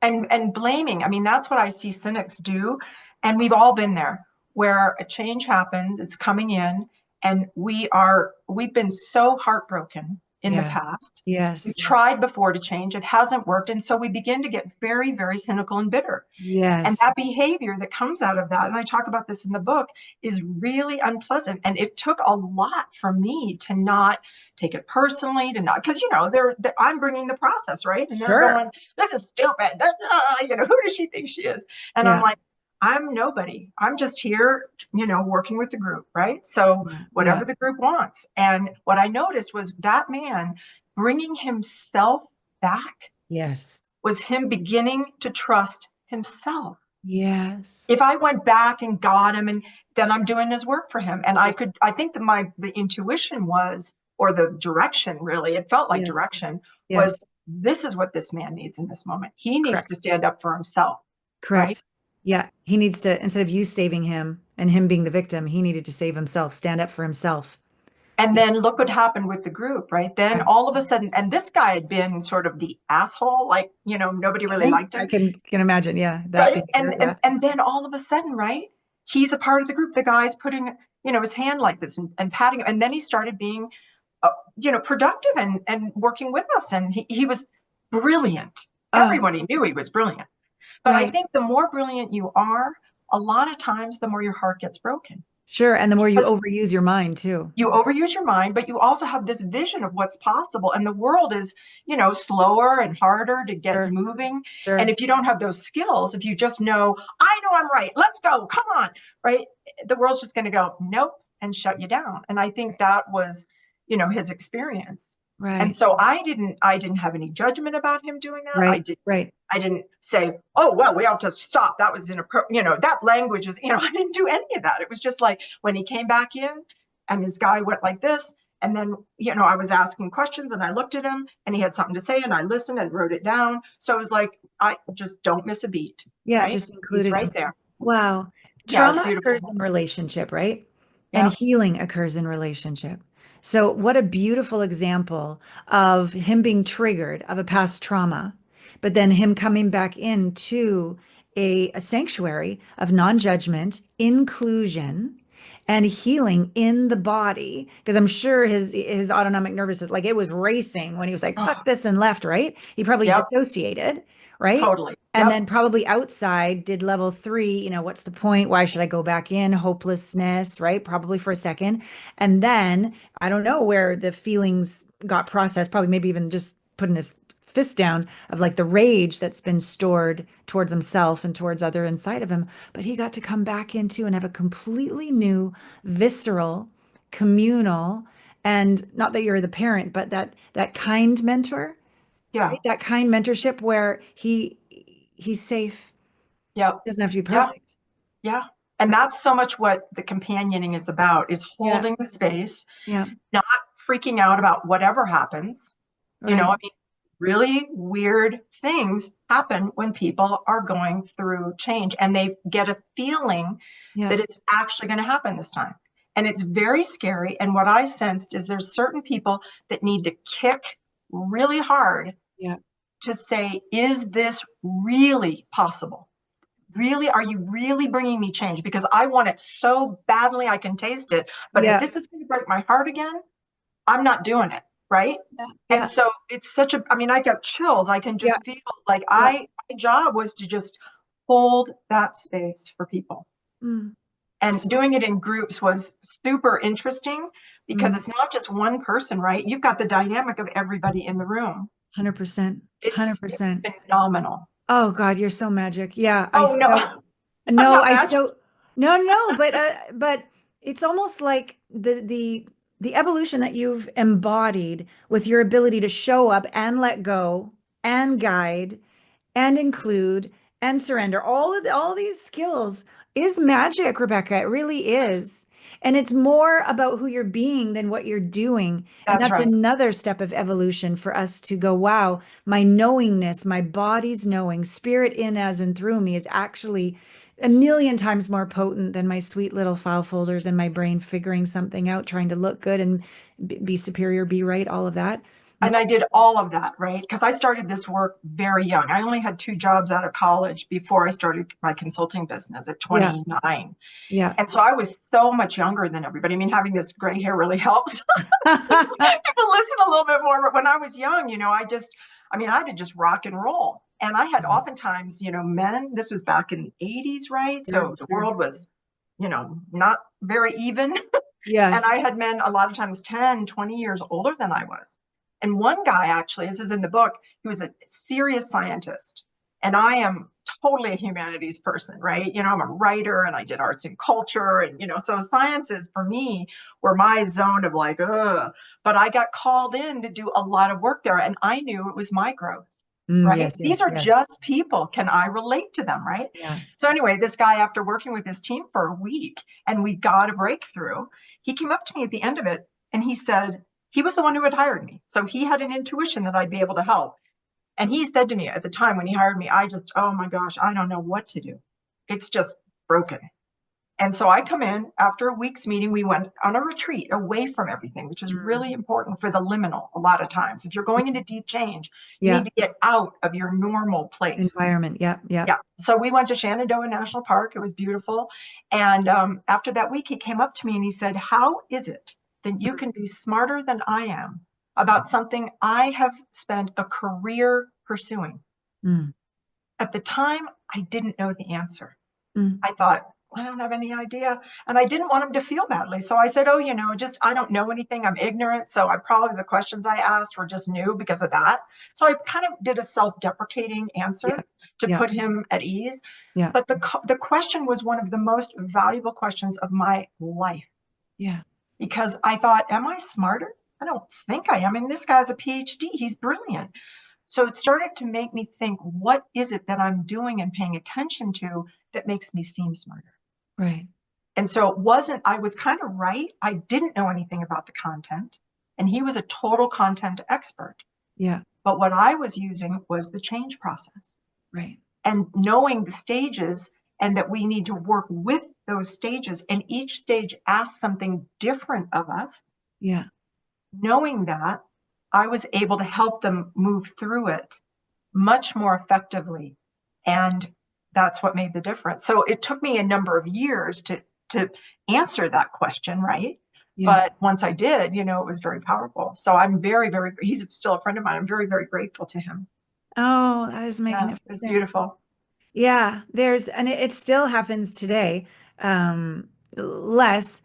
And blaming. I mean, that's what I see cynics do. And we've all been there where a change happens, it's coming in, and we've been so heartbroken in the Yes. past. We've Yes. tried before to change, it hasn't worked. And so we begin to get very, very cynical and bitter. And Yes. that behavior that comes out of that, and I talk about this in the book, is really unpleasant. And it took a lot for me to not take it personally, to not, because I'm bringing the process, right? And they're Sure. going, "This is stupid. Who does she think she is?" And I'm Yeah. like, "I'm nobody. I'm just here, working with the group, right? So Yeah. Yeah. whatever the group wants." And what I noticed was that man bringing himself back Yes. was him beginning to trust himself. Yes. If I went back and got him, and then I'm doing his work for him. And Yes. I think that the intuition was, or the direction, really, it felt like Yes. direction, was Yes. this is what this man needs in this moment. He needs to Correct. stand up for himself, right? Correct. Yeah. He needs to, instead of you saving him and him being the victim, he needed to save himself, stand up for himself. And Yeah. then look what happened with the group, right? Then Yeah. all of a sudden, and this guy had been sort of the asshole, like, nobody really Okay. liked I him, can imagine. Yeah. That right? behavior. Yeah. And then all of a sudden, right? He's a part of the group. The guy's putting, his hand like this and patting him. And then he started being productive and working with us. And he was brilliant. Oh, Everybody knew he was brilliant. But I right. think the more brilliant you are, a lot of times, the more your heart gets broken. Sure. And the more you Because overuse your mind too. you overuse your mind, but you also have this vision of what's possible. And the world is, slower and harder to get Sure. moving. And Sure. if you don't have those skills, if you just know, I know I'm right, let's go, come on, right? The world's just going to go, nope, and shut you down. And I think that was, his experience. And Right. so I didn't have any judgment about him doing that. Right. Right. I didn't say, oh, well, we have to stop. That was inappropriate. That language is, I didn't do any of that. It was just like when he came back in and his guy went like this. And then, I was asking questions and I looked at him and he had something to say and I listened and wrote it down. So it was like, I just don't miss a beat, Yeah. right? Just He's included. right there. Wow. Yeah, it's Trauma beautiful. occurs in relationship, right? And Yeah. healing occurs in relationship. So, what a beautiful example of him being triggered of a past trauma, but then him coming back into a sanctuary of non-judgment, inclusion, and healing in the body. Because I'm sure his autonomic nervous system, like it was racing when he was like, fuck Oh, this and left, right? He probably yep. dissociated, right? Totally. And Yep. then probably outside did level three, what's the point? Why should I go back in? Hopelessness, right? Probably for a second. And then I don't know where the feelings got processed, probably maybe even just putting his fist down of like the rage that's been stored towards himself and towards other inside of him. But he got to come back into and have a completely new, visceral, communal, and not that you're the parent, but that kind mentor, Yeah. right? That kind mentorship where he's safe. Yep. Doesn't have to be Yeah. perfect. Yeah. And that's so much what the companioning is about, is Yeah. holding the space, Yeah. not freaking out about whatever happens. Right. I mean, really weird things happen when people are going through change and they get a feeling Yeah. that it's actually going to happen this time. And it's very scary. And what I sensed is there's certain people that need to kick really hard Yeah. to say, is this really possible? Really, are you really bringing me change? Because I want it so badly, I can taste it. But if Yeah. this is going to break my heart again, I'm not doing it. Right. Yeah. And Yeah. so it's I mean, I got chills. I can Yeah. just feel like Yeah. my job was to just hold that space for people. Mm. And So, doing it in groups was super interesting because mm, it's not just one person, right? You've got the dynamic of everybody in the room. 100%. It's 100%. phenomenal. Oh God, you're so magic. Yeah. Oh, no, I'm No, not magic. no, no, but it's almost like the evolution that you've embodied with your ability to show up and let go and guide and include and surrender. All these skills is magic, Rebecca. It really is. And it's more about who you're being than what you're doing. And That's that's right. another step of evolution for us to go, wow, my knowingness, my body's knowing, spirit in as and through me is actually a million times more potent than my sweet little file folders and my brain figuring something out, trying to look good and be superior, be right, all of that. And No, I did all of that, right? Because I started this work very young. I only had 2 jobs out of college before I started my consulting business at yeah, 29. yeah. And so I was so much younger than everybody. I mean, having this gray hair really helps. People listen a little bit more. But when I was young, I had to just rock and roll. And I had oftentimes, men, this was back in the 80s, right? Sure, So the sure. world was, not very even. And I Yes. had men a lot of times 10, 20 years older than I was. And one guy, actually, this is in the book, he was a serious scientist. And I am totally a humanities person, right? I'm a writer and I did arts and culture. And, so sciences for me were my zone of like, ugh. But I got called in to do a lot of work there. And I knew it was my growth, right? Yes, These yes, are yes. just people. Can I relate to them, right? Yeah. So anyway, this guy, after working with his team for a week and we got a breakthrough, he came up to me at the end of it and he said, he was the one who had hired me. So he had an intuition that I'd be able to help. And he said to me at the time when he hired me, oh my gosh, I don't know what to do. It's just broken. And so I come in after a week's meeting. We went on a retreat away from everything, which is Mm. really important for the liminal a lot of times. If you're going into deep change, you Yeah. need to get out of your normal place. Environment. Yeah. Yeah. Yeah. So we went to Shenandoah National Park. It was beautiful. And after that week, he came up to me and he said, how is it that you can be smarter than I am about something I have spent a career pursuing? Mm. At the time, I didn't know the answer. Mm. I thought, I don't have any idea. And I didn't want him to feel badly. So I said, oh, just, I don't know anything. I'm ignorant. So the questions I asked were just new because of that. So I kind of did a self-deprecating Yeah. answer to Yeah. put him at ease. Yeah. But the question was one of the most valuable questions of my life Yeah. because I thought, am I smarter? I don't think I am. I mean, this guy's a PhD. He's brilliant. So it started to make me think, what is it that I'm doing and paying attention to that makes me seem smarter? Right. And so I was kind of right. I didn't know anything about the content, and he was a total content expert. Yeah. But what I was using was the change process Right. and knowing the stages and that we need to work with those stages. And each stage asks something different of us. Yeah. Knowing that, I was able to help them move through it much more effectively. And that's what made the difference. So it took me a number of years to answer that question, right? Yeah. But once I did, it was very powerful. So I'm very, very, he's still a friend of mine. I'm very, very grateful to him. Oh, that is Yeah, it's magnificent. beautiful. Yeah. And it still happens today. Less,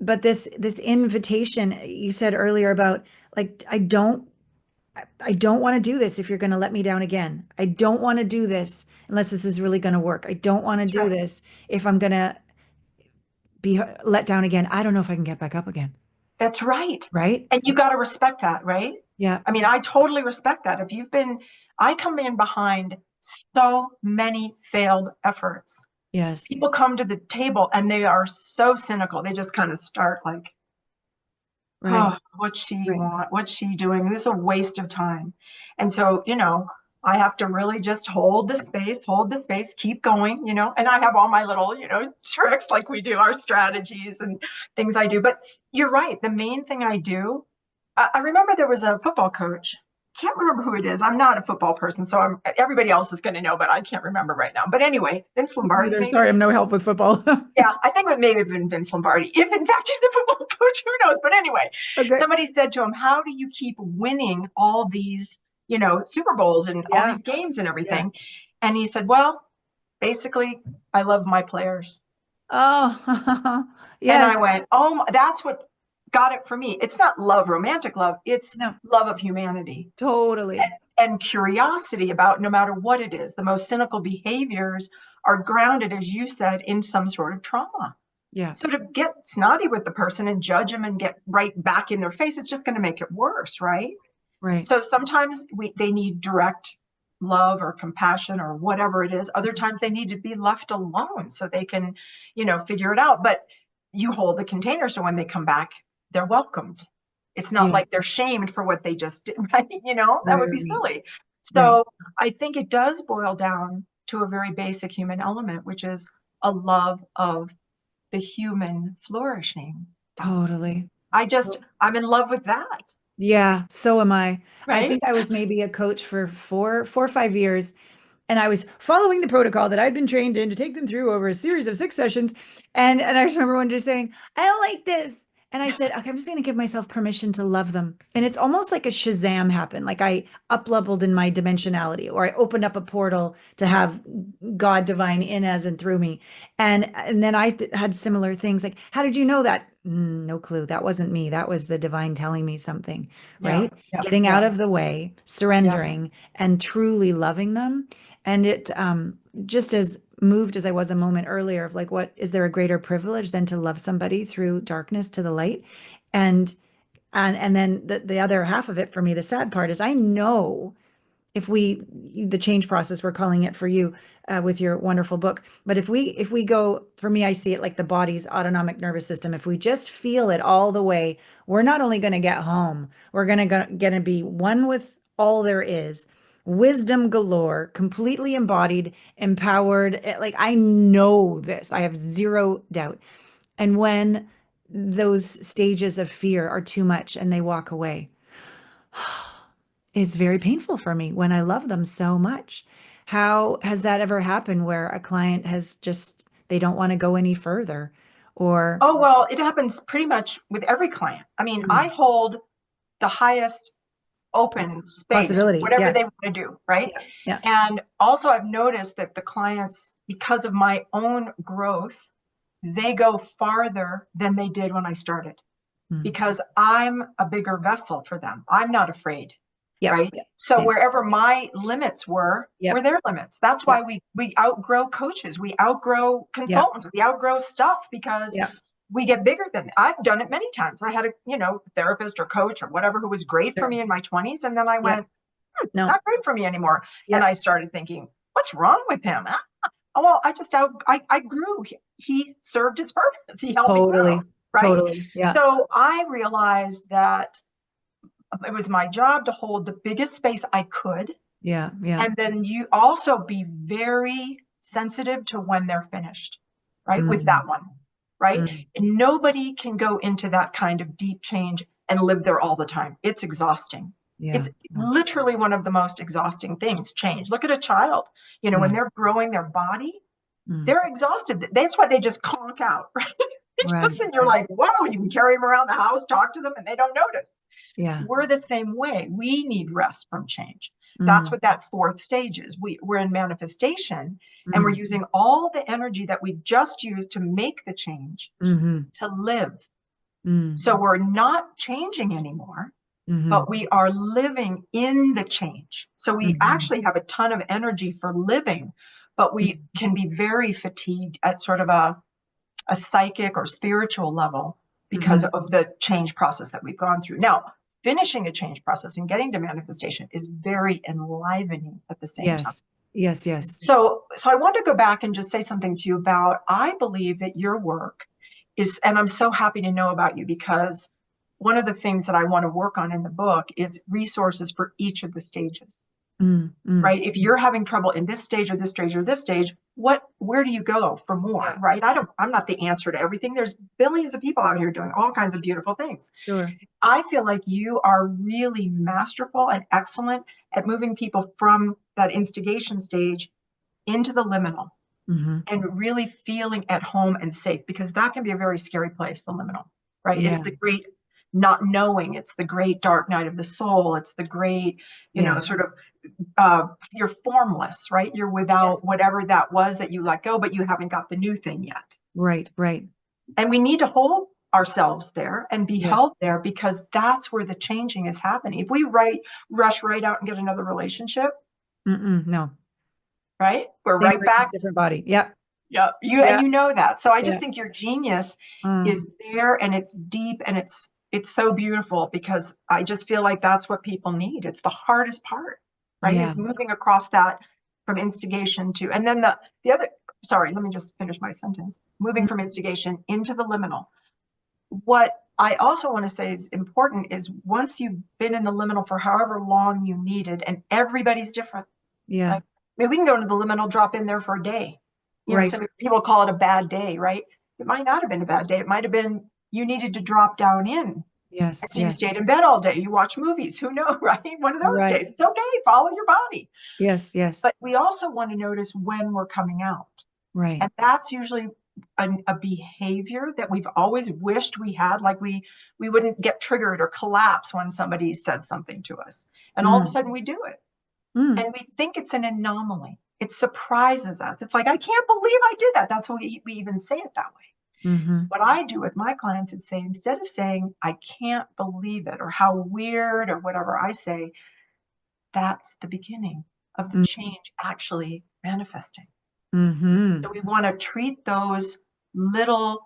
but this invitation you said earlier about like, I don't want to do this if you're going to let me down again. I don't want to do this unless this is really going to work. I don't want to That's do right. this if I'm going to be let down again. I don't know if I can get back up again. That's right. Right? And you got to respect that, right? Yeah. I mean, I totally respect that. I come in behind so many failed efforts. Yes. People come to the table and they are so cynical. They just kind of start like, Right. oh, what's she Right. want? What's she doing? This is a waste of time. And so, I have to really just hold the space, keep going, and I have all my little, tricks like we do, our strategies and things I do. But you're right. The main thing I do, I remember there was a football coach. Can't remember who it is. I'm not a football person, so everybody else is going to know, but I can't remember right now. But anyway, Vince Lombardi, Neither. maybe. Sorry, I'm no help with football. Yeah, I think it may have been Vince Lombardi. If in fact he's the football coach, who knows? But anyway, Okay. somebody said to him, how do you keep winning all these, Super Bowls and all Yeah. these games and Yeah. everything? And he said, well, basically, I love my players. Oh, And I yes. went, oh, that's what got it for me. It's not love, romantic love. It's No, love of humanity totally. and curiosity about no matter what it is. The most cynical behaviors are grounded, as you said, in some sort of trauma. Yeah. So to get snotty with the person and judge them and get right back in their face, it's just going to make it worse, right? Right. So sometimes they need direct love or compassion or whatever it is. Other times they need to be left alone so they can, figure it out. But you hold the container so when they come back, they're welcomed. It's not like Yes. they're shamed for what they just did, right? That would be Right. silly. Right. So I think it does boil down to a very basic human element, which is a love of the human flourishing process. Totally. I'm in love with that, Yeah, so am I. I right? think I was maybe a coach for 4 or 5 years, and I was following the protocol that I'd been trained in to take them through over a series of 6 sessions. And I just remember one just saying, I don't like this. And I said, okay, I'm just going to give myself permission to love them. And it's almost like a Shazam happened. Like I up-leveled in my dimensionality, or I opened up a portal to have God divine in as and through me. And then I had similar things like, how did you know that? No clue. That wasn't me. That was the divine telling me something, Yeah, right? yeah, Getting yeah, out of the way, yeah. surrendering, and truly loving them. And it just as moved as I was a moment earlier of like, what is there a greater privilege than to love somebody through darkness to the light? And and then the other half of it for me, the sad part is I know if we the change process we're calling it for you with your wonderful book, but if we go, for me I see it like the body's autonomic nervous system. If we just feel it all the way, we're not only going to get home, we're going to be one with all there is, wisdom galore, completely embodied, empowered. Like I know this, I have zero doubt. And when those stages of fear are too much and they walk away, it's very painful for me when I love them so much. How has that ever happened where a client has just, they don't want to go any further? Or, Oh, well, it happens pretty much with every client. I mean, I mm, hold the highest poss- open space, possibility. whatever Yeah. they want to do, right? Yeah. Yeah. And also, I've noticed that the clients, because of my own growth, they go farther than they did when I started Mm. because I'm a bigger vessel for them. I'm not afraid, Yep. right? Yep. So Same. wherever my limits were Yep. their limits. That's why Yep. we outgrow coaches, we outgrow Yep. consultants, we outgrow stuff because Yep. we get bigger than I've done it many times. I had a, therapist or coach or whatever who was great for Sure. me in my 20s. And then I Yep. went, No. not great for me anymore. And Yep. I started thinking, what's wrong with him? Oh, well, I grew. He served his purpose. He helped me grow, Totally. right? Totally. Yeah. So I realized that it was my job to hold the biggest space I could. Yeah. Yeah. And then you also be very sensitive to when they're finished, right? With Mm, that one, right? mm, And nobody can go into that kind of deep change and live there all the time. It's exhausting. yeah. It's literally one of the most exhausting things, change. Look at a child, when Yeah. they're growing their body, Mm, they're exhausted. That's why they just conk out, right? right. And you're Right. like, whoa, you can carry them around the house, talk to them, and they don't notice. Yeah. We're the same way. We need rest from change. That's Mm, what that fourth stage is. We're in manifestation and we're mm, using all the energy that we just used to make the change mm-hmm, to live. mm, So we're not changing anymore, mm-hmm, but we are living in the change. So we mm-hmm, actually have a ton of energy for living, but we can be very fatigued at sort of a psychic or spiritual level because mm-hmm. of the change process that we've gone through. Now, finishing a change process and getting to manifestation is very enlivening at the same time. Yes. Yes. Yes. So I want to go back and just say something to you about, I believe that your work is, and I'm so happy to know about you because one of the things that I want to work on in the book is resources for each of the stages, Mm, mm. right? If you're having trouble in this stage or this stage or this stage, where do you go for more, Yeah. right? I'm not the answer to everything. There's billions of people out here doing all kinds of beautiful things. Sure. I feel like you are really masterful and excellent at moving people from that instigation stage into the liminal Mm-hmm. and really feeling at home and safe, because that can be a very scary place, the liminal, right? It's Yeah. the great not knowing. It's the great dark night of the soul. It's the great, Yeah. sort of you're formless, right? You're without Yes. whatever that was that you let go, but you haven't got the new thing yet. Right. Right. And we need to hold ourselves there and be Yes. held there because that's where the changing is happening. If we rush right out and get another relationship, Mm-mm. No. right? We're Same right person, back. different body. Yep. Yeah, Yeah. you know that. So I just Yeah. think your genius Mm, is there, and it's deep, and it's so beautiful, because I just feel like that's what people need. It's the hardest part, right? yeah. Is moving across that from instigation to, and then the other, sorry, let me just finish my sentence. Moving Mm, from instigation into the liminal. What I also want to say is important is, once you've been in the liminal for however long you needed, and everybody's different. yeah. Like, I mean, we can go into the liminal, drop in there for a day. Right. Some people call it a bad day, right? It might not have been a bad day. It might have been you needed to drop down in. And Yes. so you Yes. stayed in bed all day. You watch movies. Who knows, right? One of those Right. days. It's okay. Follow your body. Yes. Yes. But we also want to notice when we're coming out. Right. And that's usually a behavior that we've always wished we had. Like we wouldn't get triggered or collapse when somebody says something to us. And all of a Mm, sudden we do it. mm, And we think it's an anomaly. It surprises us. It's like, I can't believe I did that. That's why we even say it that way. mm-hmm. What I do with my clients is say, instead of saying, I can't believe it, or how weird, or whatever, I say, that's the beginning of the Mm, change actually manifesting. mm-hmm. So we want to treat those little,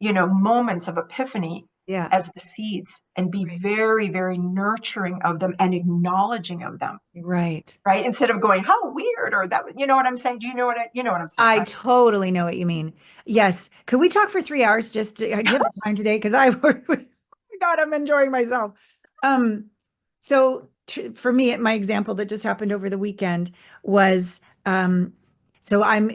moments of epiphany Yeah. as the seeds, and be Right. very, very nurturing of them and acknowledging of them. Right. Right? Instead of going, how weird, or that, you know what I'm saying? Do you know what I'm saying, I right? totally know what you mean. Yes. Could we talk for 3 hours just do you have the time today? Because I work with, God, I'm enjoying myself. Um, so for me, my example that just happened over the weekend was, so I'm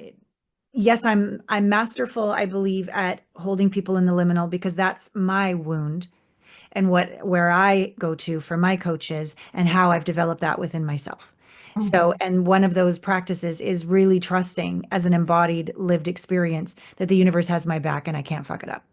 masterful, I believe, at holding people in the liminal because that's my wound and where I go to for my coaches and how I've developed that within myself. So, Mhm. and one of those practices is really trusting as an embodied lived experience that the universe has my back and I can't fuck it up.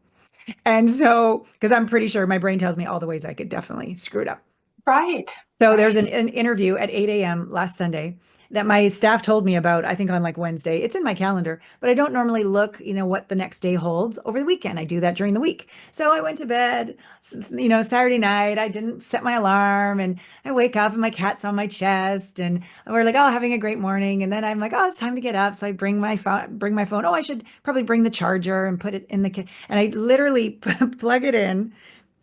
And so, because I'm pretty sure my brain tells me all the ways I could definitely screw it up. Right. So there's Right. an interview at 8 a.m. last Sunday that my staff told me about, I think on like Wednesday. It's in my calendar, but I don't normally look, what the next day holds over the weekend. I do that during the week. So I went to bed, Saturday night. I didn't set my alarm and I wake up and my cat's on my chest and we're like, oh, having a great morning. And then I'm like, oh, it's time to get up. So I bring my phone. Oh, I should probably bring the charger and put it in and I literally plug it in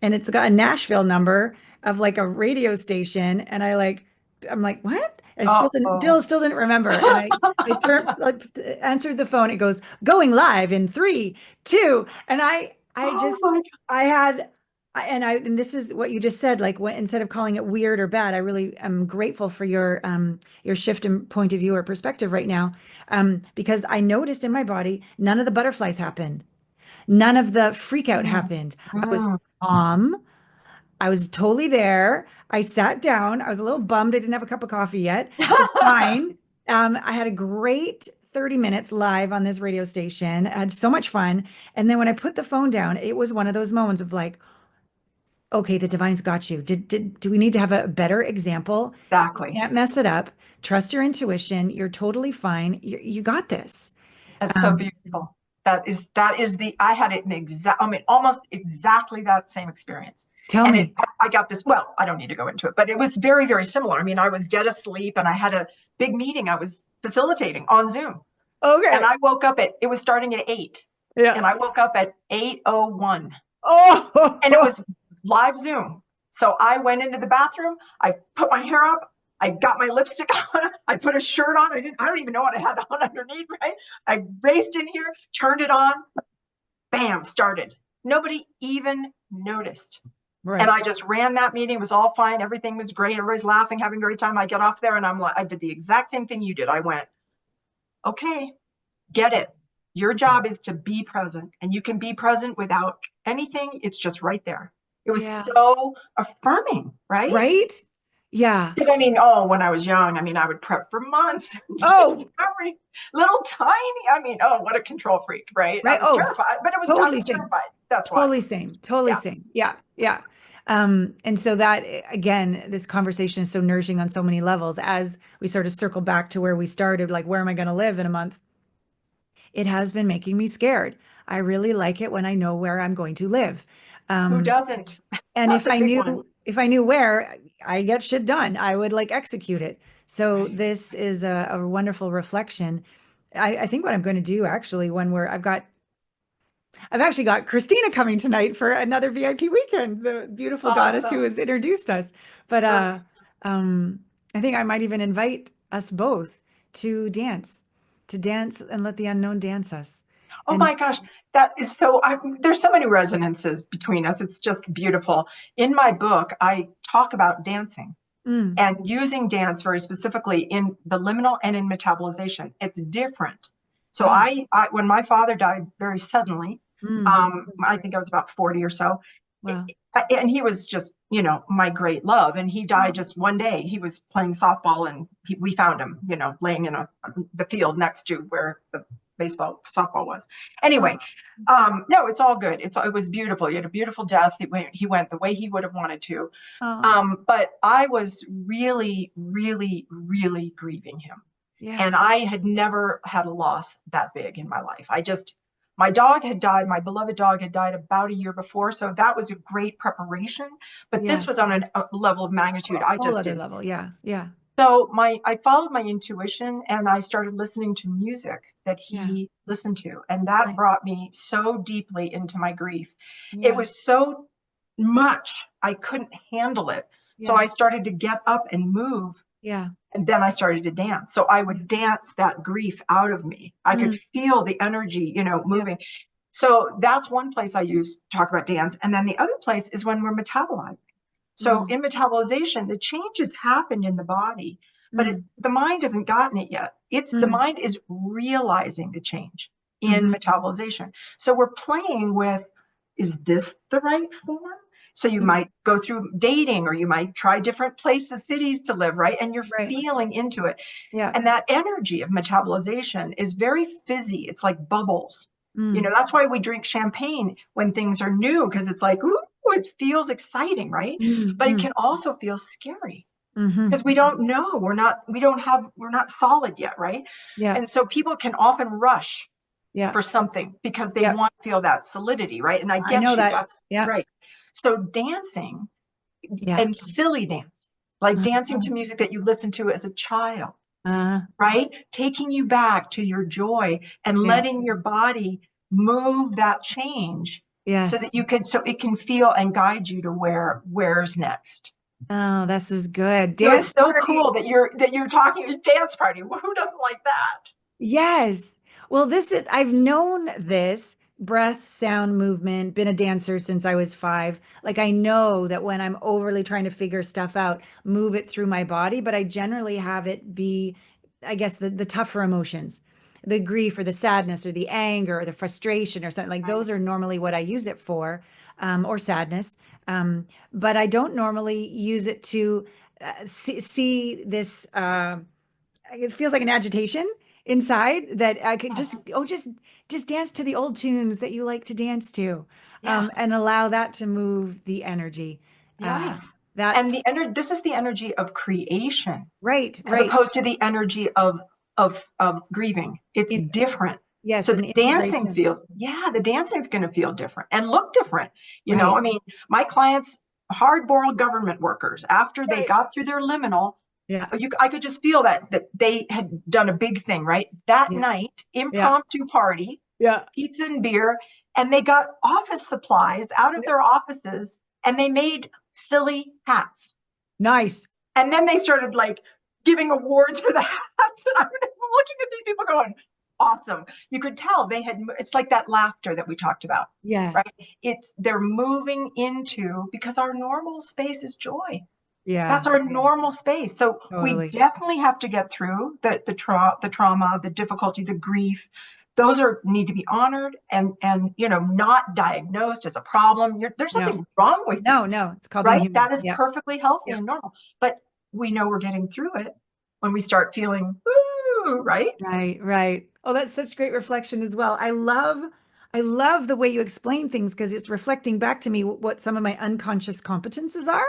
and it's got a Nashville number of like a radio station and I'm like what I Uh-oh. still didn't remember and I turned like answered the phone. It goes going live in 3 2 and I Oh just my I had and this is what you just said, like when instead of calling it weird or bad, I really am grateful for your shift in point of view or perspective right now, because I noticed in my body none of the butterflies happened, none of the freak out God. happened. I was Mm. calm. I was totally there. I sat down. I was a little bummed I didn't have a cup of coffee yet, but fine. I had a great 30 minutes live on this radio station. I had so much fun. And then when I put the phone down, it was one of those moments of like, okay, the divine's got you. Do we need to have a better example? You Exactly. can't mess it up. Trust your intuition. You're totally fine. You got this. That's so Um, beautiful. That is the I had it in I mean, almost exactly that same experience. Tell And me. I got this, well, I don't need to go into it, but it was very, very similar. I mean, I was dead asleep and I had a big meeting I was facilitating on Zoom. And Okay. I woke up it was starting at 8. Yeah. And I woke up at 8:01. And it Oh, was live Zoom. So I went into the bathroom, I put my hair up, I got my lipstick on, I put a shirt on. I don't even know what I had on underneath, right? I raced in here, turned it on, bam, started. Nobody even noticed. And right. I just ran that meeting. It was all fine. Everything was great. Everybody's laughing, having a great time. I get off there and I'm like, I did the exact same thing you did. I went, okay, get it. Your job is to be present, and you can be present without anything. It's just right there. It was Yeah. so affirming, right? Right? Yeah. Because I mean, oh, when I was young, I mean, I would prep for months. Oh, Every little tiny, I mean, oh, what a control freak, right? I right. was Oh, terrified, but I totally was same. terrified. That's why. Totally same. Totally Yeah. same. Yeah. Yeah. And so that again, this conversation is so nourishing on so many levels as we sort of circle back to where we started, like where am I going to live in a month? It has been making me scared. I really like it when I know where I'm going to live. Who Um, doesn't? and That's a big one. if I knew where, I get shit done. I would like execute it. So this is a wonderful reflection. I think what I'm going to do actually I've actually got Kristina coming tonight for another VIP weekend, the beautiful goddess who Awesome. has introduced us. But Perfect. um, I think I might even invite us both to dance and let the unknown dance us. Oh And my gosh, that is so, there's so many resonances between us. It's just beautiful. In my book, I talk about dancing mm, and using dance very specifically in the liminal and in metabolization. It's different. So oh, when my father died very suddenly, so I sorry. think I was about 40 or so, Wow. and he was just, my great love. And he Oh, died just one day. He was playing softball, and we found him, laying in the field next to where the baseball softball was. oh, Anyway, I'm sorry. no, it's all good. It was beautiful. He had a beautiful death. He went the way he would have wanted to. Oh, But I was really, really, really grieving him. yeah, And I had never had a loss that big in my life. My dog had died, my beloved dog had died about a year before. So that was a great preparation. But this yeah. was on a level of magnitude A I whole just other didn't. level. Yeah, yeah, So I followed my intuition and I started listening to music that yeah. he listened to. And that Nice. brought me so deeply into my grief. It Yeah, was so much, I couldn't handle it. So yeah, I started to get up and move, yeah, and then I started to dance. So I yeah. would dance that grief out of me. I could Mm, feel the energy, yeah, moving. So that's one place I use to talk about dance. And then the other place is when we're metabolizing. So mm, in metabolization, the changes happen in the body, but mm, the mind hasn't gotten it yet. It's the mm, mind is realizing the change in mhm, metabolization. So we're playing with, is this the right form? So you mm. might go through dating, or you might try different places, cities to live, right? And you're Right. feeling into it. Yeah. And that energy of metabolization is very fizzy. It's like bubbles. Mm, That's why we drink champagne when things are new, because it's like, ooh, it feels exciting, right? mm, But it mm, can also feel scary mhm. because we don't know. We're not solid yet, right? Yeah. And so people can often rush Yeah. for something because they Yeah. want to feel that solidity, right? And I I know get you. that. That's Yeah. right. So dancing Yeah. and silly dance, like dancing Uh, to music that you listened to as a child, uh, right? Taking you back to your joy and yeah. letting your body move that change so Yes. that so it can feel and guide you to where's next. Oh, this is good. So it's Dance so party. cool that you're talking a dance party. Well, who doesn't like that? Yes. Well, I've known this breath, sound, movement, been a dancer since I was 5. Like I know that when I'm overly trying to figure stuff out, move it through my body, but I generally have it be, I guess, the tougher emotions, the grief or the sadness or the anger or the frustration or something like Right. those are normally what I use it for, or sadness. But I don't normally use it to see this. It feels like an agitation inside that I could just Mhm. just dance to the old tunes that you like to dance to, Yeah. and allow that to move the energy. Uh, Yes. And that's this is the energy of creation right, as right. opposed to the energy of grieving. It's In, different. yes, So an integration. the dancing's going to feel different and look different. I Right, mean, my clients, hard-boiled government workers, after they right. got through their liminal, Yeah, I could just feel that they had done a big thing, right? That yeah, night, yeah, impromptu party, yeah. pizza and beer, and they got office supplies out of Yeah. their offices and they made silly hats. Nice. And then they started like giving awards for the hats. And I'm looking at these people going, awesome. You could tell it's like that laughter that we talked about, Yeah, right? They're moving into, because our normal space is joy. yeah, That's our normal space. So we totally. definitely have to get through the trauma, the difficulty, the grief. Those need to be honored and not diagnosed as a problem. There's No, nothing wrong with you, no, no. It's called being right? human. That is Yeah, perfectly healthy yeah. and normal. But we know we're getting through it when we start feeling, woo, right? Right, right. Oh, that's such great reflection as well. I love the way you explain things because it's reflecting back to me what some of my unconscious competences are.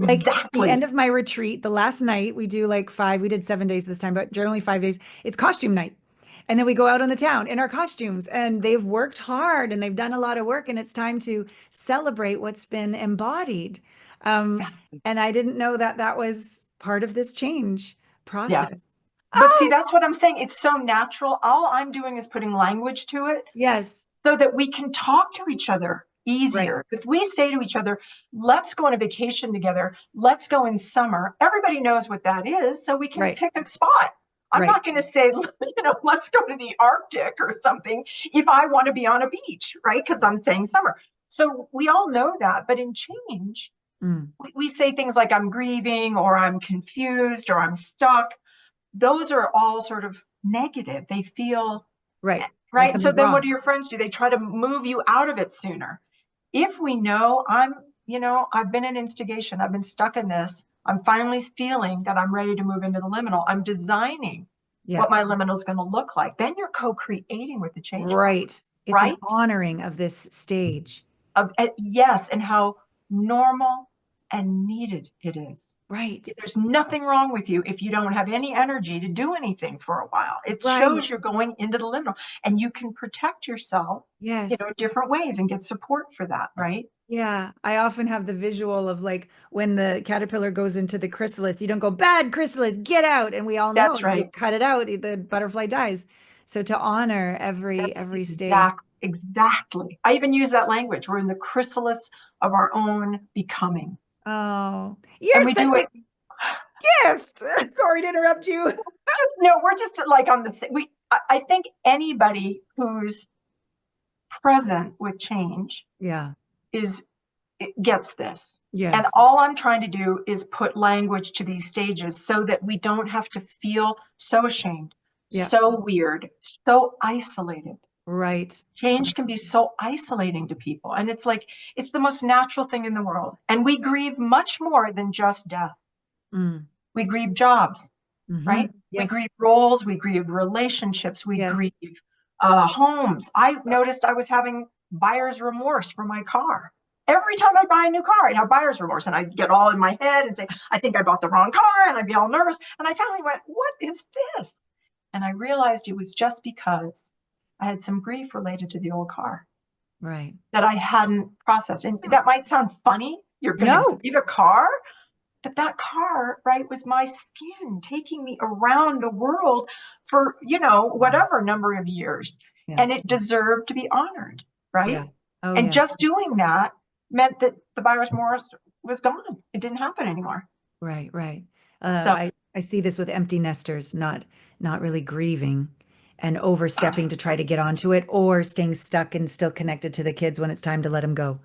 Like at the end Exactly. of my retreat, the last night we do like 5, we did 7 days this time, but generally 5 days. It's costume night. And then we go out on the town in our costumes and they've worked hard and they've done a lot of work and it's time to celebrate what's been embodied. Um, Exactly. and I didn't know that that was part of this change Yeah. process. But see, that's what I'm saying. It's so natural. All I'm doing is putting language to it Yes. so that we can talk to each other Right. easier. If we say to each other, let's go on a vacation together, let's go in summer, everybody knows what that is, so we can Right. pick a spot. I'm Right. not going to say, let's go to the Arctic or something if I want to be on a beach, right? Because I'm saying summer. So we all know that. But in change, Mm. we say things like I'm grieving or I'm confused or I'm stuck. Those are all sort of negative. They feel Right. Like right. So something's then what wrong. do your friends do? They try to move you out of it sooner. If we know I've been in instigation, I've been stuck in this, I'm finally feeling that I'm ready to move into the liminal. I'm designing Yeah. what my liminal is going to look like. Then you're co-creating with the change process, Right. It's an right? honoring of this stage. Yes, and how normal and needed it is. Right. There's nothing wrong with you if you don't have any energy to do anything for a while. It Right. shows you're going into the liminal and you can protect yourself, Yes. different ways and get support for that, right? Yeah. I often have the visual of like when the caterpillar goes into the chrysalis, you don't go, bad chrysalis, get out. And we all know That's if you right. cut it out, the butterfly dies. So to honor That's every stage. exactly. I even use that language. We're in the chrysalis of our own becoming. Oh, you're And we such do a it gift. Sorry to interrupt you. just no, we're just like on the I think anybody who's present with change Yeah. is it gets this. And Yes. all I'm trying to do is put language to these stages so that we don't have to feel so ashamed, Yeah. so weird, so isolated. Right. Change can be so isolating to people. And it's like, it's the most natural thing in the world. And we grieve much more than just death. Mm. We grieve jobs, Hmm. right? We Yes. grieve roles, we grieve relationships, we Yes. grieve homes. I noticed I was having buyer's remorse for my car. Every time I buy a new car, I'd have buyer's remorse and I'd get all in my head and say, I think I bought the wrong car. And I'd be all nervous. And I finally went, what is this? And I realized it was just because I had some grief related to the old car Right. that I hadn't processed. And that might sound funny. You're going to No. grieve a car, but that car, right, was my skin taking me around the world for, whatever number of years. Yeah. And it deserved to be honored, right? Yeah. Oh, And yes. just doing that meant that the buyer's remorse was gone. It didn't happen anymore. Right. Right. So I see this with empty nesters, not really grieving and overstepping to try to get onto it or staying stuck and still connected to the kids when it's time to let them go.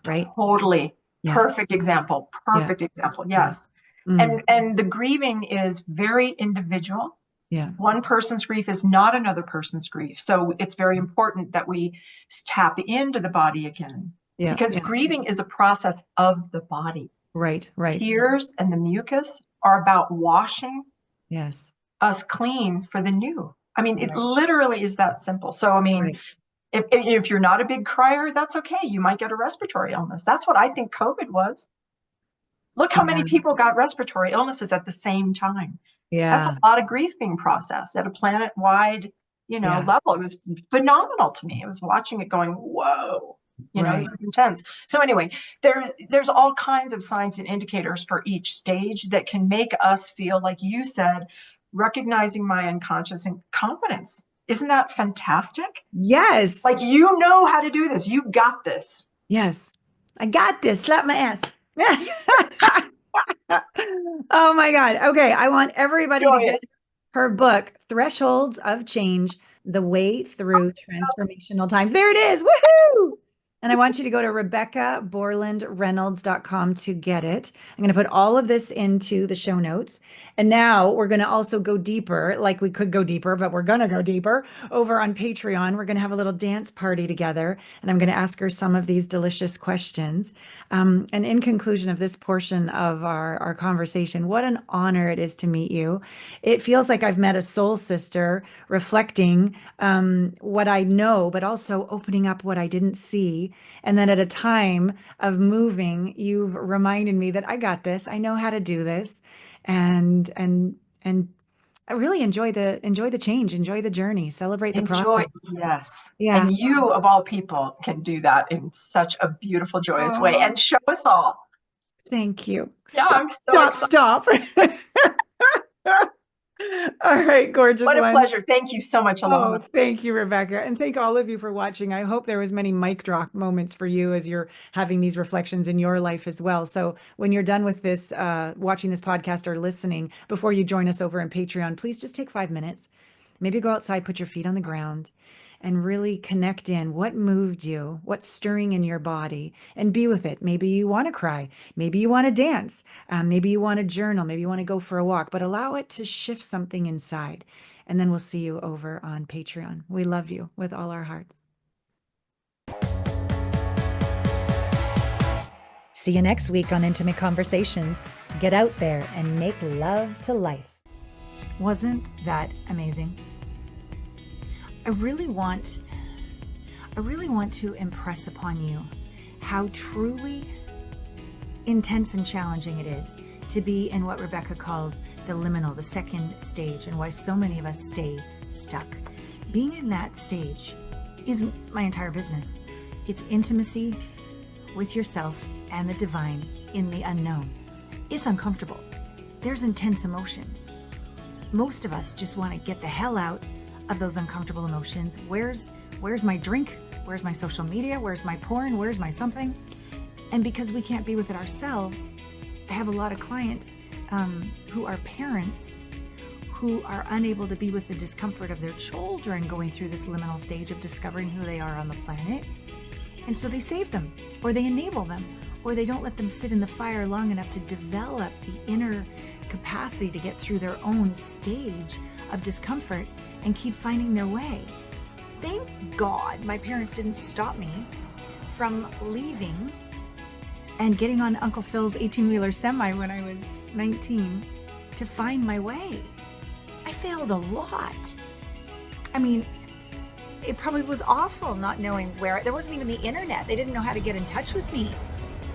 Right. totally Yeah. perfect example. Yeah. Perfect example. Yeah. Yes. Mm. And the grieving is very individual. Yeah. One person's grief is not another person's grief. So it's very important that we tap into the body again Yeah. because Yeah. grieving is a process of the body. Right. Right. Tears and the mucus are about washing Yes. us clean for the new. I mean, it Right. literally is that simple. So, I mean, Right. if you're not a big crier, that's okay. You might get a respiratory illness. That's what I think COVID was. Look how Yeah. many people got respiratory illnesses at the same time. That's a Yeah. lot of grief being processed at a planet-wide, Yeah. level. It was phenomenal to me. I was watching it going, whoa, Right. this is intense. So anyway, there's all kinds of signs and indicators for each stage that can make us feel, like you said, recognizing my unconscious and competence. Isn't that fantastic? Yes. Like, you know how to do this. You got this. Yes. I got this. Slap my ass. Oh my God. Okay. I want everybody to get Joyous. her book, Thresholds of Change, The Way Through Transformational Times. There it is. Woohoo! And I want you to go to RebeccaBorlandReynolds.com to get it. I'm going to put all of this into the show notes. And now we're going to also go deeper, like we could go deeper, but we're going to go deeper over on Patreon. We're going to have a little dance party together. And I'm going to ask her some of these delicious questions. And in conclusion of this portion of our conversation, what an honor it is to meet you. It feels like I've met a soul sister reflecting what I know, but also opening up what I didn't see. And then at a time of moving, you've reminded me that I got this. I know how to do this. And I really enjoy the change, enjoy the journey, celebrate the Enjoy. process. Yes. Yeah. And you, of all people, can do that in such a beautiful, joyous way Oh, and show us all. thank you. Yeah, Stop, I'm so stop, excited. stop. All right, gorgeous What a one. pleasure. Thank you so much, Oh, Alana. thank you, Rebecca. And thank all of you for watching. I hope there was many mic drop moments for you as you're having these reflections in your life as well. So when you're done with this, watching this podcast or listening, before you join us over on Patreon, please just take 5 minutes. Maybe go outside, put your feet on the ground, and really connect in what moved you, what's stirring in your body, and be with it. Maybe you want to cry. Maybe you want to dance. Maybe you want to journal. Maybe you want to go for a walk, but allow it to shift something inside. And then we'll see you over on Patreon. We love you with all our hearts. See you next week on Intimate Conversations. Get out there and make love to life. Wasn't that amazing? I really want to impress upon you how truly intense and challenging it is to be in what Rebecca calls the liminal, the second stage, and why so many of us stay stuck. Being in that stage isn't my entire business. It's intimacy with yourself and the divine in the unknown. It's uncomfortable. There's intense emotions. Most of us just want to get the hell out of those uncomfortable emotions. Where's my drink? Where's my social media? Where's my porn? Where's my something? And because we can't be with it ourselves, I have a lot of clients who are parents who are unable to be with the discomfort of their children going through this liminal stage of discovering who they are on the planet. And so they save them, or they enable them, or they don't let them sit in the fire long enough to develop the inner capacity to get through their own stage of discomfort and keep finding their way. Thank God my parents didn't stop me from leaving and getting on Uncle Phil's 18-wheeler semi when I was 19 to find my way. I failed a lot. I mean, it probably was awful not knowing where. There wasn't even the internet. They didn't know how to get in touch with me.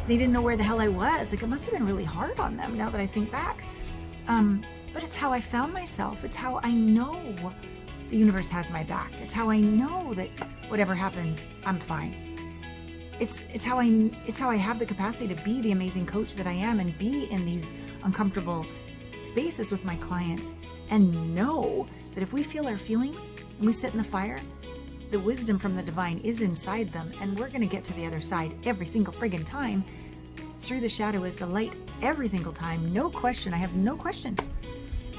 They didn't know where the hell I was. Like, it must have been really hard on them now that I think back. But it's how I found myself. It's how I know the universe has my back. It's how I know that whatever happens, I'm fine. It's how I have the capacity to be the amazing coach that I am and be in these uncomfortable spaces with my clients and know that if we feel our feelings and we sit in the fire, the wisdom from the divine is inside them, and we're going to get to the other side every single friggin' time. Through the shadow is the light every single time. No question. I have no question.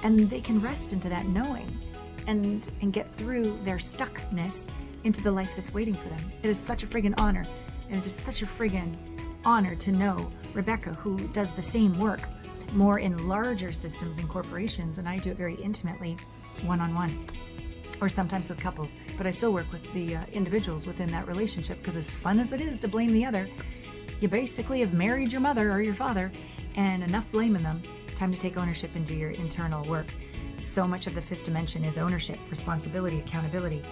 And they can rest into that knowing and get through their stuckness into the life that's waiting for them. It is such a friggin' honor. And it is such a friggin' honor to know Rebecca, who does the same work more in larger systems and corporations, and I do it very intimately, one-on-one, or sometimes with couples. But I still work with the individuals within that relationship, because as fun as it is to blame the other, you basically have married your mother or your father, and enough blaming them. Time to take ownership and do your internal work. So much of the fifth dimension is ownership, responsibility, accountability.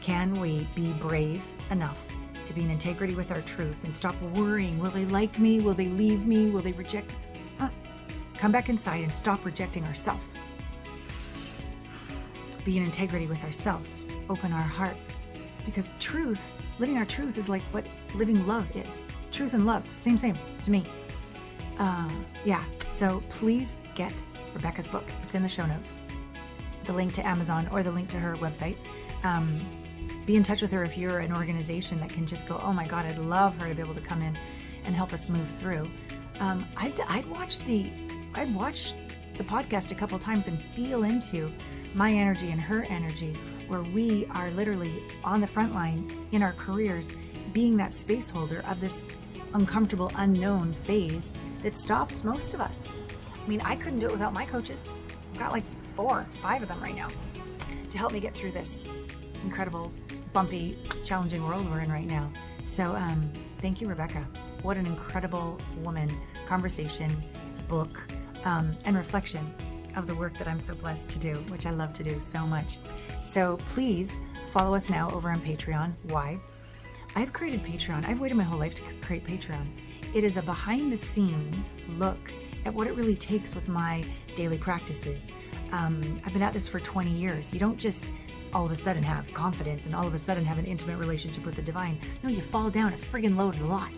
Can we be brave enough to be in integrity with our truth and stop worrying? Will they like me? Will they leave me? Will they reject? Come back inside and stop rejecting ourselves. Be in integrity with ourselves. Open our hearts. Because truth, living our truth, is like what living love is. Truth and love, same to me. So please get Rebecca's book. It's in the show notes. The link to Amazon or the link to her website. Be in touch with her if you're an organization that can just go, oh my God, I'd love her to be able to come in and help us move through. I'd watch the podcast a couple times and feel into my energy and her energy, where we are literally on the front line in our careers, being that space holder of this uncomfortable, unknown phase that stops most of us. I mean, I couldn't do it without my coaches. I've got like 4 or 5 of them right now to help me get through this incredible, bumpy, challenging world we're in right now. So thank you, Rebecca. What an incredible woman, conversation, book, and reflection of the work that I'm so blessed to do, which I love to do so much. So please follow us now over on Patreon. Why? I've created Patreon. I've waited my whole life to create Patreon. It is a behind the scenes look at what it really takes with my daily practices. I've been at this for 20 years. You don't just all of a sudden have confidence and all of a sudden have an intimate relationship with the divine. No, you fall down a friggin' load a lot.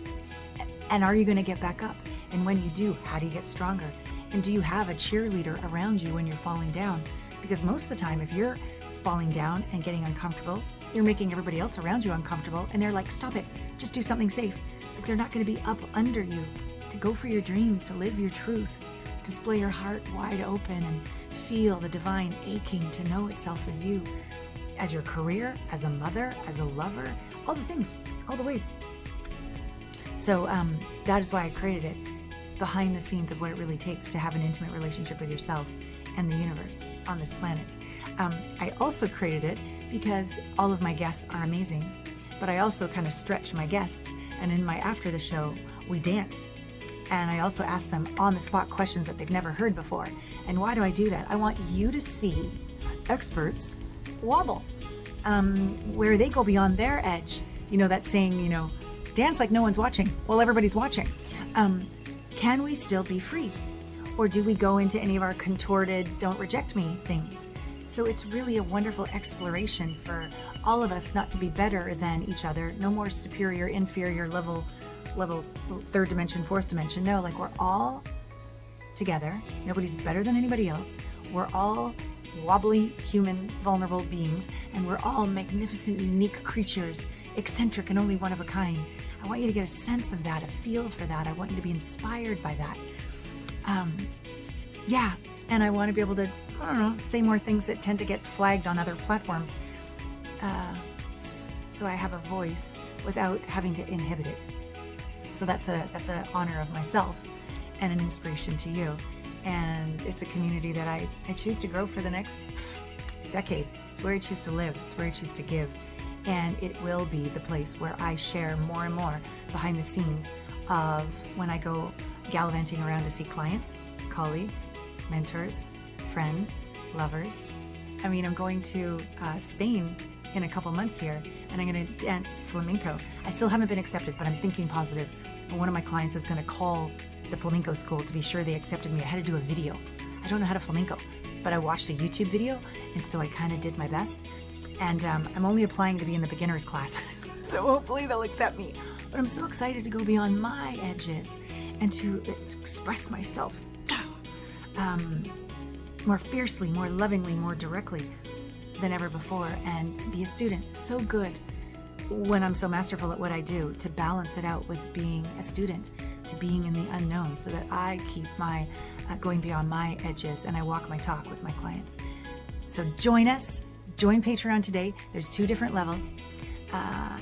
And are you going to get back up? And when you do, how do you get stronger? And do you have a cheerleader around you when you're falling down? Because most of the time, if you're falling down and getting uncomfortable, you're making everybody else around you uncomfortable, and they're like, stop it, just do something safe. Like, they're not going to be up under you to go for your dreams, to live your truth, display your heart wide open and feel the divine aching to know itself as you, as your career, as a mother, as a lover, all the things, all the ways. So that is why I created it. It's behind the scenes of what it really takes to have an intimate relationship with yourself and the universe on this planet. I also created it because all of my guests are amazing, but I also kind of stretch my guests, and in my after the show, we dance. And I also ask them on the spot questions that they've never heard before. And why do I do that? I want you to see experts wobble, where they go beyond their edge. You know that saying, dance like no one's watching. Well, everybody's watching. Can we still be free? Or do we go into any of our contorted, don't reject me things? So it's really a wonderful exploration for all of us not to be better than each other. No more superior, inferior, level, third dimension, fourth dimension. No, like, we're all together. Nobody's better than anybody else. We're all wobbly, human, vulnerable beings, and we're all magnificent, unique creatures, eccentric and only one of a kind. I want you to get a sense of that, a feel for that. I want you to be inspired by that. And I want to be able to, say more things that tend to get flagged on other platforms. So I have a voice without having to inhibit it. So that's an honor of myself and an inspiration to you. And it's a community that I choose to grow for the next decade. It's where I choose to live. It's where I choose to give. And it will be the place where I share more and more behind the scenes of when I go gallivanting around to see clients, colleagues, mentors, friends, lovers. I'm going to Spain in a couple months here, and I'm going to dance flamenco. I still haven't been accepted, but I'm thinking positive. And one of my clients is going to call the flamenco school to be sure they accepted me. I had to do a video. I don't know how to flamenco, but I watched a YouTube video, and so I kind of did my best. And I'm only applying to be in the beginner's class, so hopefully they'll accept me. But I'm so excited to go beyond my edges and to express myself more fiercely, more lovingly, more directly than ever before, and be a student. It's so good when I'm so masterful at what I do to balance it out with being a student, to being in the unknown, so that I keep my going beyond my edges and I walk my talk with my clients. So join us. Join Patreon today. There's 2 different levels.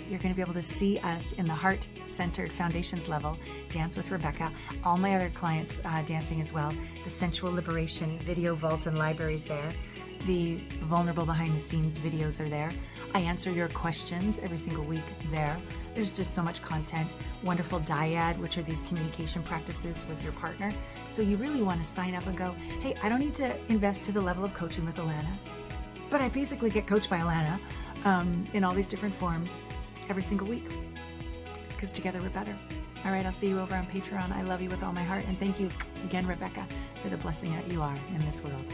You're going to be able to see us in the heart-centered foundations level, Dance with Rebecca. All my other clients dancing as well. The Sensual Liberation video vault and libraries there. The vulnerable behind the scenes videos are there. I answer your questions every single week there. There's just so much content. Wonderful dyad, which are these communication practices with your partner. So you really want to sign up and go, hey, I don't need to invest to the level of coaching with Allana, but I basically get coached by Allana in all these different forms every single week, because together we're better. All right, I'll see you over on Patreon. I love you with all my heart, and thank you again, Rebecca, for the blessing that you are in this world.